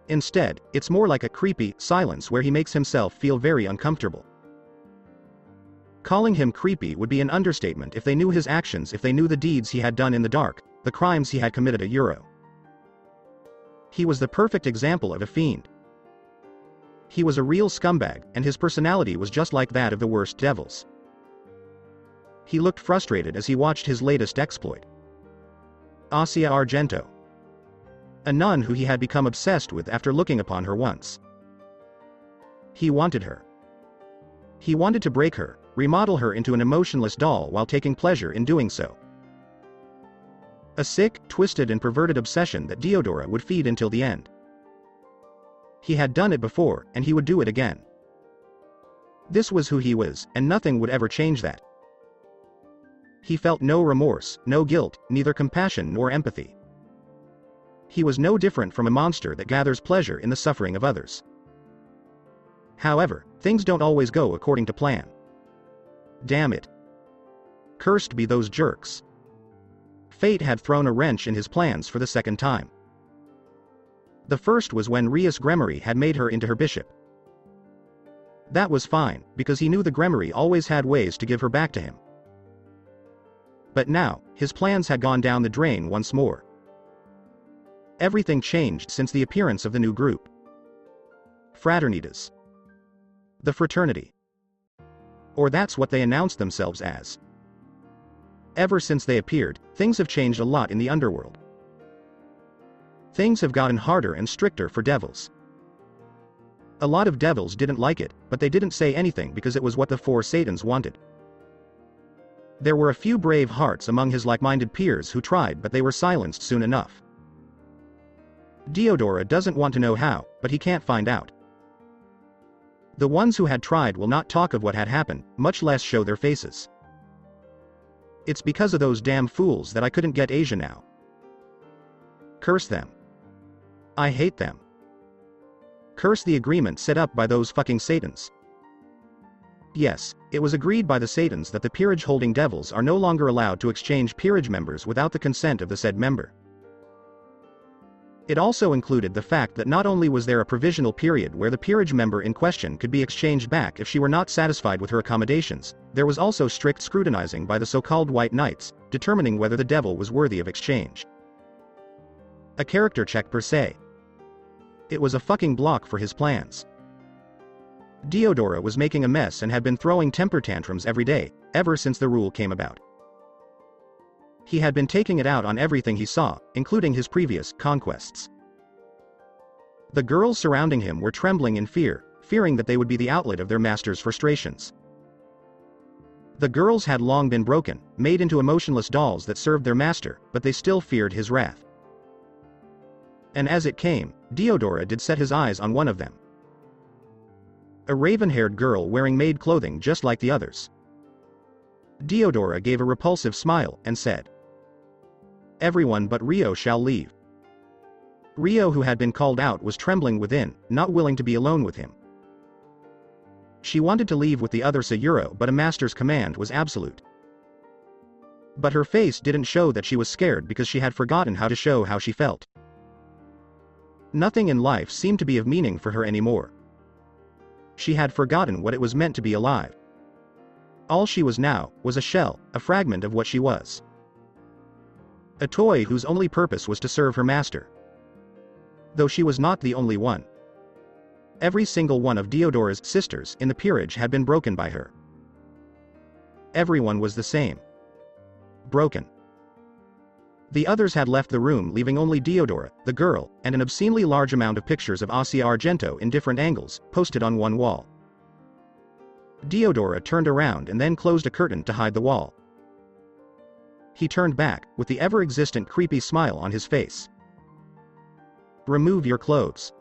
Instead, it's more like a creepy silence where he makes himself feel very uncomfortable. Calling him creepy would be an understatement if they knew his actions, if they knew the deeds he had done in the dark, the crimes he had committed a euro. He was the perfect example of a fiend. He was a real scumbag, and his personality was just like that of the worst devils. He looked frustrated as he watched his latest exploit. Asia Argento. A nun who he had become obsessed with after looking upon her once. He wanted her. He wanted to break her, remodel her into an emotionless doll while taking pleasure in doing so. A sick, twisted and perverted obsession that Deodora would feed until the end. He had done it before, and he would do it again. This was who he was, and nothing would ever change that. He felt no remorse, no guilt, neither compassion nor empathy. He was no different from a monster that gathers pleasure in the suffering of others. However, things don't always go according to plan. Damn it. Cursed be those jerks. Fate had thrown a wrench in his plans for the second time. The first was when Rias Gremory had made her into her bishop. That was fine, because he knew the Gremory always had ways to give her back to him. But now, his plans had gone down the drain once more. Everything changed since the appearance of the new group. Fraternitas. The fraternity. Or that's what they announced themselves as. Ever since they appeared, things have changed a lot in the underworld. Things have gotten harder and stricter for devils. A lot of devils didn't like it, but they didn't say anything because it was what the four Satans wanted. There were a few brave hearts among his like-minded peers who tried, but they were silenced soon enough. Deodora doesn't want to know how, but he can't find out. The ones who had tried will not talk of what had happened, much less show their faces. It's because of those damn fools that I couldn't get Asia now. Curse them. I hate them. Curse the agreement set up by those fucking Satans. Yes, it was agreed by the Satans that the peerage-holding devils are no longer allowed to exchange peerage members without the consent of the said member. It also included the fact that not only was there a provisional period where the peerage member in question could be exchanged back if she were not satisfied with her accommodations, there was also strict scrutinizing by the so-called White Knights, determining whether the devil was worthy of exchange. A character check per se. It was a fucking block for his plans. Deodora was making a mess and had been throwing temper tantrums every day, ever since the rule came about. He had been taking it out on everything he saw, including his previous conquests. The girls surrounding him were trembling in fear, fearing that they would be the outlet of their master's frustrations. The girls had long been broken, made into emotionless dolls that served their master, but they still feared his wrath. And as it came, Deodora did set his eyes on one of them. A raven-haired girl wearing maid clothing just like the others. Deodora gave a repulsive smile and said, "Everyone but Rio shall leave." Rio, who had been called out, was trembling within, not willing to be alone with him. She wanted to leave with the other Sayuro, but a master's command was absolute. But her face didn't show that she was scared because she had forgotten how to show how she felt. Nothing in life seemed to be of meaning for her anymore. She had forgotten what it was meant to be alive. All she was now was a shell, a fragment of what she was. A toy whose only purpose was to serve her master. Though she was not the only one. Every single one of Deodora's sisters in the peerage had been broken by her. Everyone was the same. Broken. The others had left the room, leaving only Deodora, the girl, and an obscenely large amount of pictures of Asia Argento in different angles, posted on one wall. Deodora turned around and then closed a curtain to hide the wall. He turned back, with the ever-existent creepy smile on his face. "Remove your clothes."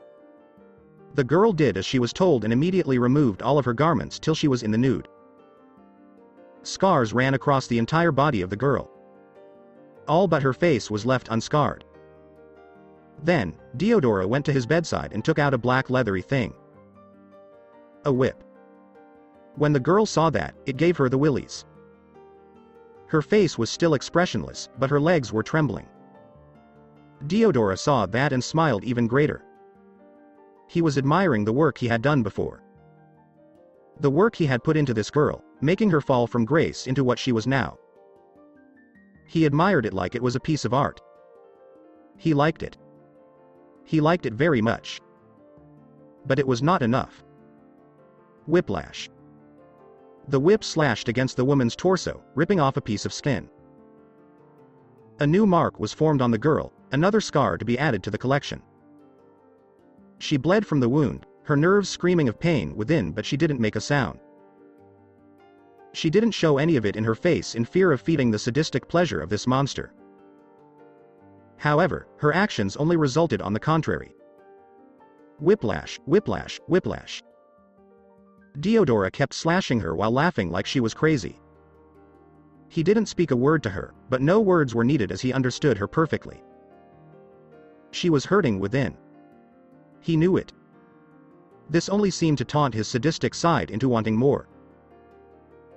The girl did as she was told and immediately removed all of her garments till she was in the nude. Scars ran across the entire body of the girl. All but her face was left unscarred. Then, Deodora went to his bedside and took out a black leathery thing. A whip. When the girl saw that, it gave her the willies. Her face was still expressionless, but her legs were trembling. Deodora saw that and smiled even greater. He was admiring the work he had done before. The work he had put into this girl, making her fall from grace into what she was now. He admired it like it was a piece of art. He liked it. He liked it very much. But it was not enough. Whiplash. The whip slashed against the woman's torso, ripping off a piece of skin. A new mark was formed on the girl, another scar to be added to the collection. She bled from the wound, her nerves screaming of pain within, but she didn't make a sound. She didn't show any of it in her face in fear of feeding the sadistic pleasure of this monster. However, her actions only resulted on the contrary. Whiplash, whiplash, whiplash. Deodora kept slashing her while laughing like she was crazy. He didn't speak a word to her, but no words were needed as he understood her perfectly. She was hurting within. He knew it. This only seemed to taunt his sadistic side into wanting more.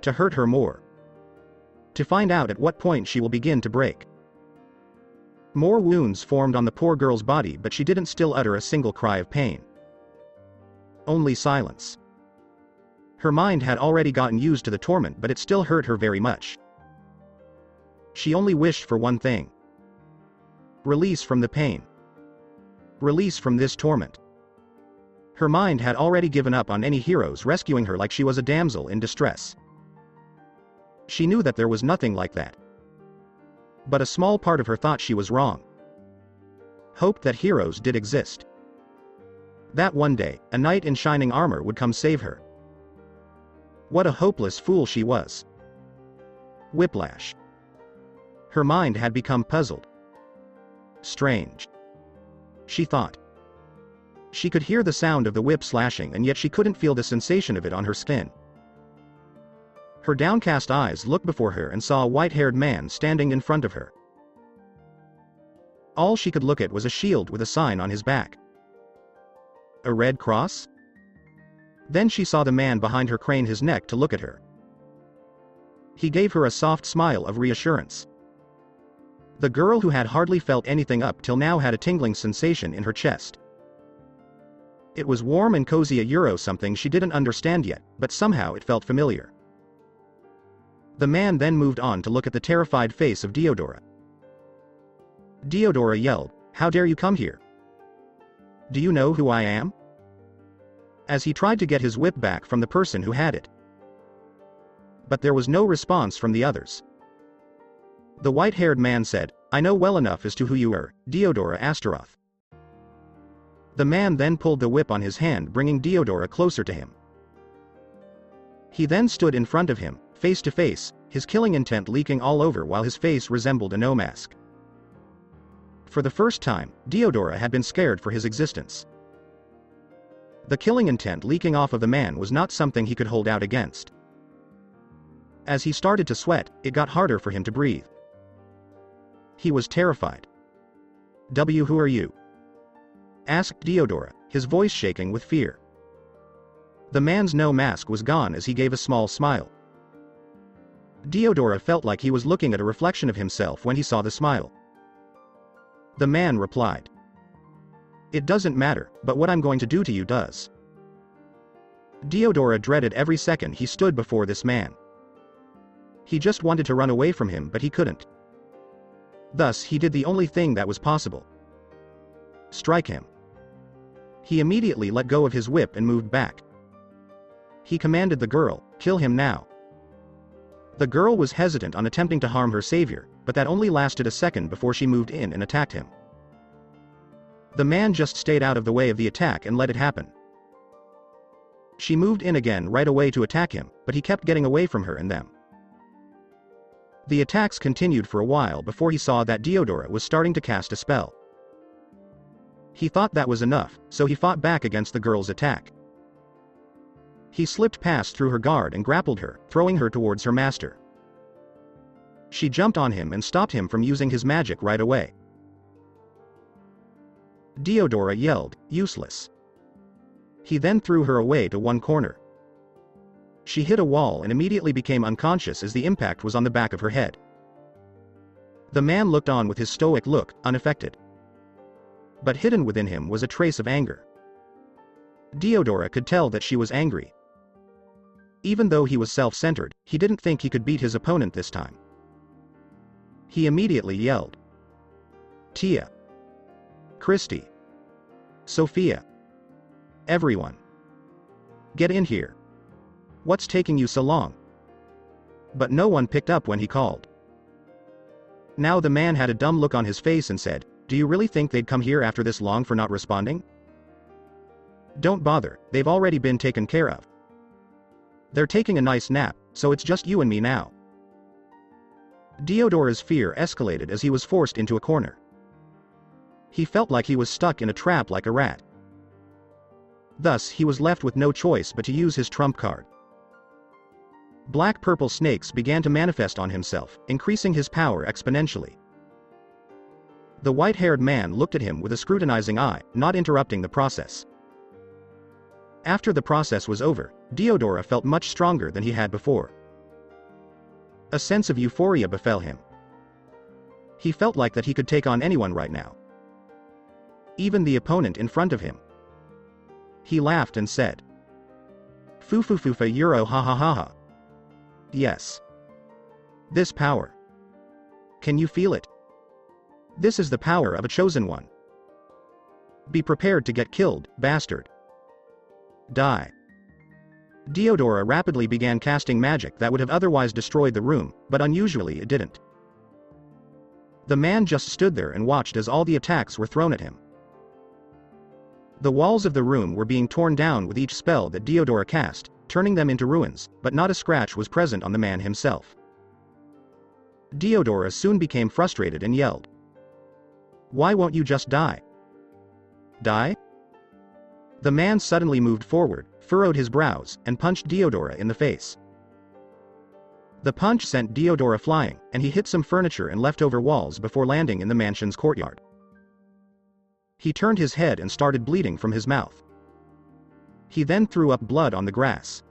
To hurt her more. To find out at what point she will begin to break. More wounds formed on the poor girl's body, but she didn't still utter a single cry of pain. Only silence. Her mind had already gotten used to the torment, but it still hurt her very much. She only wished for one thing. Release from the pain. Release from this torment. Her mind had already given up on any heroes rescuing her like she was a damsel in distress. She knew that there was nothing like that. But a small part of her thought she was wrong. Hoped that heroes did exist. That one day, a knight in shining armor would come save her. What a hopeless fool she was. Whiplash. Her mind had become puzzled. Strange. She thought. She could hear the sound of the whip slashing, and yet she couldn't feel the sensation of it on her skin. Her downcast eyes looked before her and saw a white-haired man standing in front of her. All she could look at was a shield with a sign on his back. A red cross? Then she saw the man behind her crane his neck to look at her. He gave her a soft smile of reassurance. The girl who had hardly felt anything up till now had a tingling sensation in her chest. It was warm and cozy, a euro something she didn't understand yet, but somehow it felt familiar. The man then moved on to look at the terrified face of Deodora. Deodora yelled, "How dare you come here? Do you know who I am?" As he tried to get his whip back from the person who had it. But there was no response from the others. The white-haired man said, "I know well enough as to who you are, Deodora Astaroth." The man then pulled the whip on his hand, bringing Deodora closer to him. He then stood in front of him, face to face, his killing intent leaking all over while his face resembled a no mask. For the first time, Deodora had been scared for his existence. The killing intent leaking off of the man was not something he could hold out against. As he started to sweat, it got harder for him to breathe. He was terrified. "Who are you?" asked Deodora, his voice shaking with fear. The man's no mask was gone as he gave a small smile. Deodora felt like he was looking at a reflection of himself when he saw the smile. The man replied, "It doesn't matter, but what I'm going to do to you does." Deodora dreaded every second he stood before this man. He just wanted to run away from him, but he couldn't. Thus he did the only thing that was possible. Strike him. He immediately let go of his whip and moved back. He commanded the girl, "Kill him now." The girl was hesitant on attempting to harm her savior, but that only lasted a second before she moved in and attacked him. The man just stayed out of the way of the attack and let it happen. She moved in again right away to attack him, but he kept getting away from her and them. The attacks continued for a while before he saw that Deodora was starting to cast a spell. He thought that was enough, so he fought back against the girl's attack. He slipped past through her guard and grappled her, throwing her towards her master. She jumped on him and stopped him from using his magic right away. Deodora yelled, "Useless." He then threw her away to one corner. She hit a wall and immediately became unconscious as the impact was on the back of her head. The man looked on with his stoic look, unaffected. But hidden within him was a trace of anger. Deodora could tell that she was angry. Even though he was self-centered, he didn't think he could beat his opponent this time. He immediately yelled, "Tia! Christy! Sophia! Everyone! Get in here! What's taking you so long?" But no one picked up when he called. Now the man had a dumb look on his face and said, "Do you really think they'd come here after this long for not responding? Don't bother, they've already been taken care of. They're taking a nice nap, so it's just you and me now." Deodora's fear escalated as he was forced into a corner. He felt like he was stuck in a trap like a rat. Thus he was left with no choice but to use his trump card. Black-purple snakes began to manifest on himself, increasing his power exponentially. The white-haired man looked at him with a scrutinizing eye, not interrupting the process. After the process was over, Deodora felt much stronger than he had before. A sense of euphoria befell him. He felt like that he could take on anyone right now. Even the opponent in front of him. He laughed and said, "Fufufufa euro ha ha ha ha. Yes. This power. Can you feel it? This is the power of a chosen one. Be prepared to get killed, bastard. Die." Deodora rapidly began casting magic that would have otherwise destroyed the room, but unusually it didn't. The man just stood there and watched as all the attacks were thrown at him. The walls of the room were being torn down with each spell that Deodora cast, turning them into ruins, but not a scratch was present on the man himself. Deodora soon became frustrated and yelled, "Why won't you just die? Die?" The man suddenly moved forward, furrowed his brows, and punched Deodora in the face. The punch sent Deodora flying, and he hit some furniture and leftover walls before landing in the mansion's courtyard. He turned his head and started bleeding from his mouth. He then threw up blood on the grass.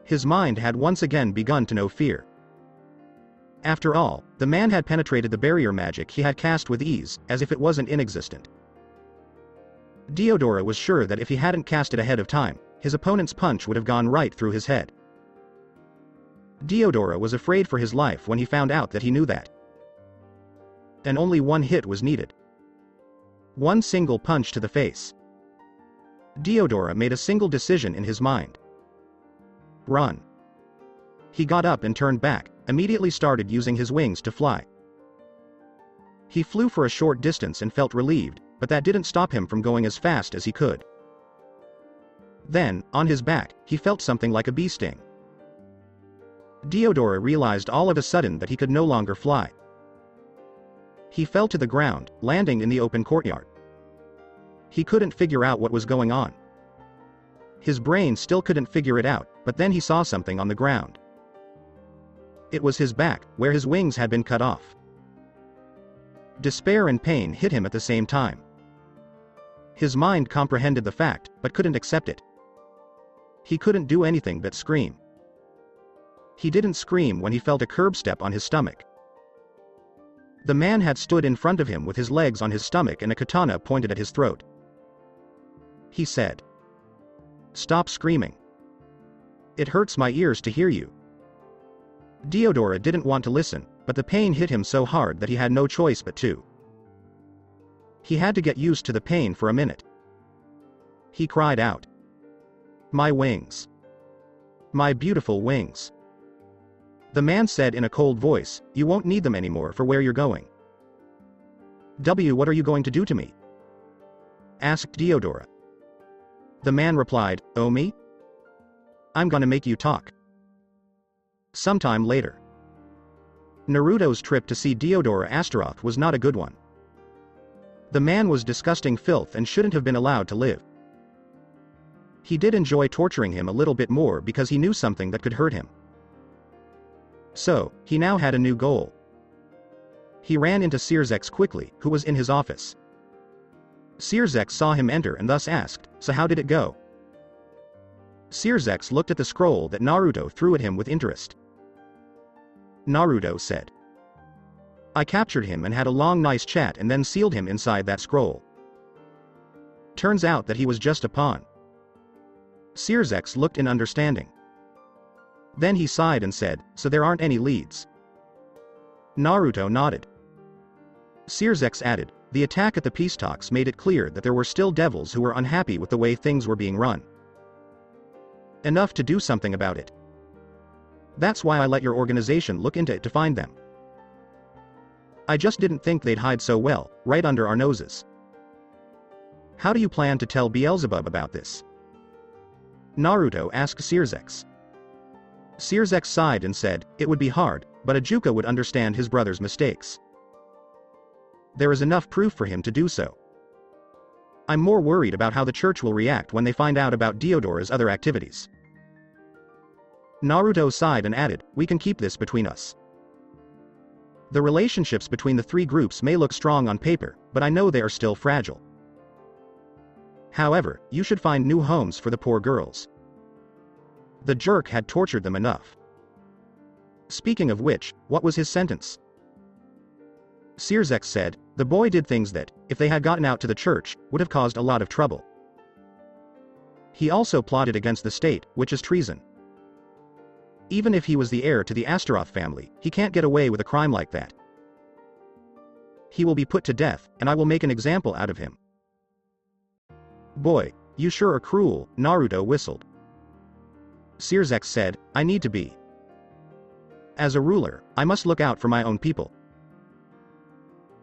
His mind had once again begun to know fear. After all, the man had penetrated the barrier magic he had cast with ease, as if it wasn't inexistent. Deodora was sure that if he hadn't cast it ahead of time, his opponent's punch would have gone right through his head. Deodora was afraid for his life when he found out that he knew that. And only one hit was needed. One single punch to the face. Deodora made a single decision in his mind. Run. He got up and turned back, immediately started using his wings to fly. He flew for a short distance and felt relieved, but that didn't stop him from going as fast as he could. Then, on his back, he felt something like a bee sting. Deodora realized all of a sudden that he could no longer fly. He fell to the ground, landing in the open courtyard. He couldn't figure out what was going on. His brain still couldn't figure it out, but then he saw something on the ground. It was his back, where his wings had been cut off. Despair and pain hit him at the same time. His mind comprehended the fact, but couldn't accept it. He couldn't do anything but scream. He didn't scream when he felt a curb step on his stomach. The man had stood in front of him with his legs on his stomach and a katana pointed at his throat. He said, "Stop screaming. It hurts my ears to hear you." Deodora didn't want to listen, but the pain hit him so hard that he had no choice but to. He had to get used to the pain for a minute. He cried out, "My wings. My beautiful wings." The man said in a cold voice, "You won't need them anymore for where you're going." "What are you going to do to me?" asked Deodora. The man replied, "Oh me? I'm gonna make you talk." Sometime later. Naruto's trip to see Deodora Astaroth was not a good one. The man was disgusting filth and shouldn't have been allowed to live. He did enjoy torturing him a little bit more because he knew something that could hurt him. So, he now had a new goal. He ran into Sears X quickly, who was in his office. Sears saw him enter and thus asked, "So how did it go?" Sears looked at the scroll that Naruto threw at him with interest. Naruto said, "I captured him and had a long nice chat and then sealed him inside that scroll. Turns out that he was just a pawn." Sears looked in understanding. Then he sighed and said, "So there aren't any leads?" Naruto nodded. Sears added, "The attack at the peace talks made it clear that there were still devils who were unhappy with the way things were being run. Enough to do something about it. That's why I let your organization look into it to find them. I just didn't think they'd hide so well, right under our noses. How do you plan to tell Beelzebub about this?" Naruto asked Sears. Sears sighed and said, "It would be hard, but a Juka would understand his brother's mistakes. There is enough proof for him to do so. I'm more worried about how the church will react when they find out about Deodora's other activities." Naruto sighed and added, "We can keep this between us. The relationships between the three groups may look strong on paper, but I know they are still fragile. However, you should find new homes for the poor girls. The jerk had tortured them enough. Speaking of which, what was his sentence?" Sears said, "The boy did things that, if they had gotten out to the church, would have caused a lot of trouble. He also plotted against the state, which is treason. Even if he was the heir to the Astaroth family, he can't get away with a crime like that. He will be put to death, and I will make an example out of him." "Boy, you sure are cruel," Naruto whistled. Sears said, "I need to be. As a ruler, I must look out for my own people.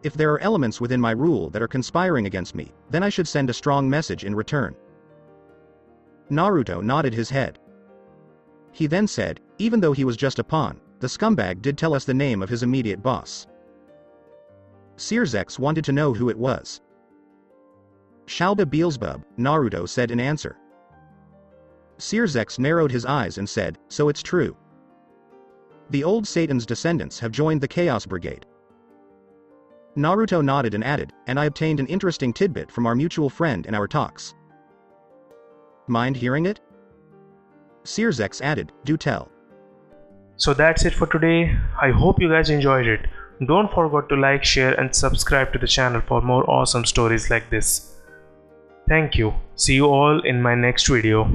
If there are elements within my rule that are conspiring against me, then I should send a strong message in return." Naruto nodded his head. He then said, "Even though he was just a pawn, the scumbag did tell us the name of his immediate boss." Sears wanted to know who it was. "Shalba Beelzebub," Naruto said in answer. Sears narrowed his eyes and said, "So it's true. The old Satan's descendants have joined the Chaos Brigade." Naruto nodded and added, "And I obtained an interesting tidbit from our mutual friend in our talks. Mind hearing it?" Sears added, "Do tell." So that's it for today. I hope you guys enjoyed it. Don't forget to like, share and subscribe to the channel for more awesome stories like this. Thank you. See you all in my next video.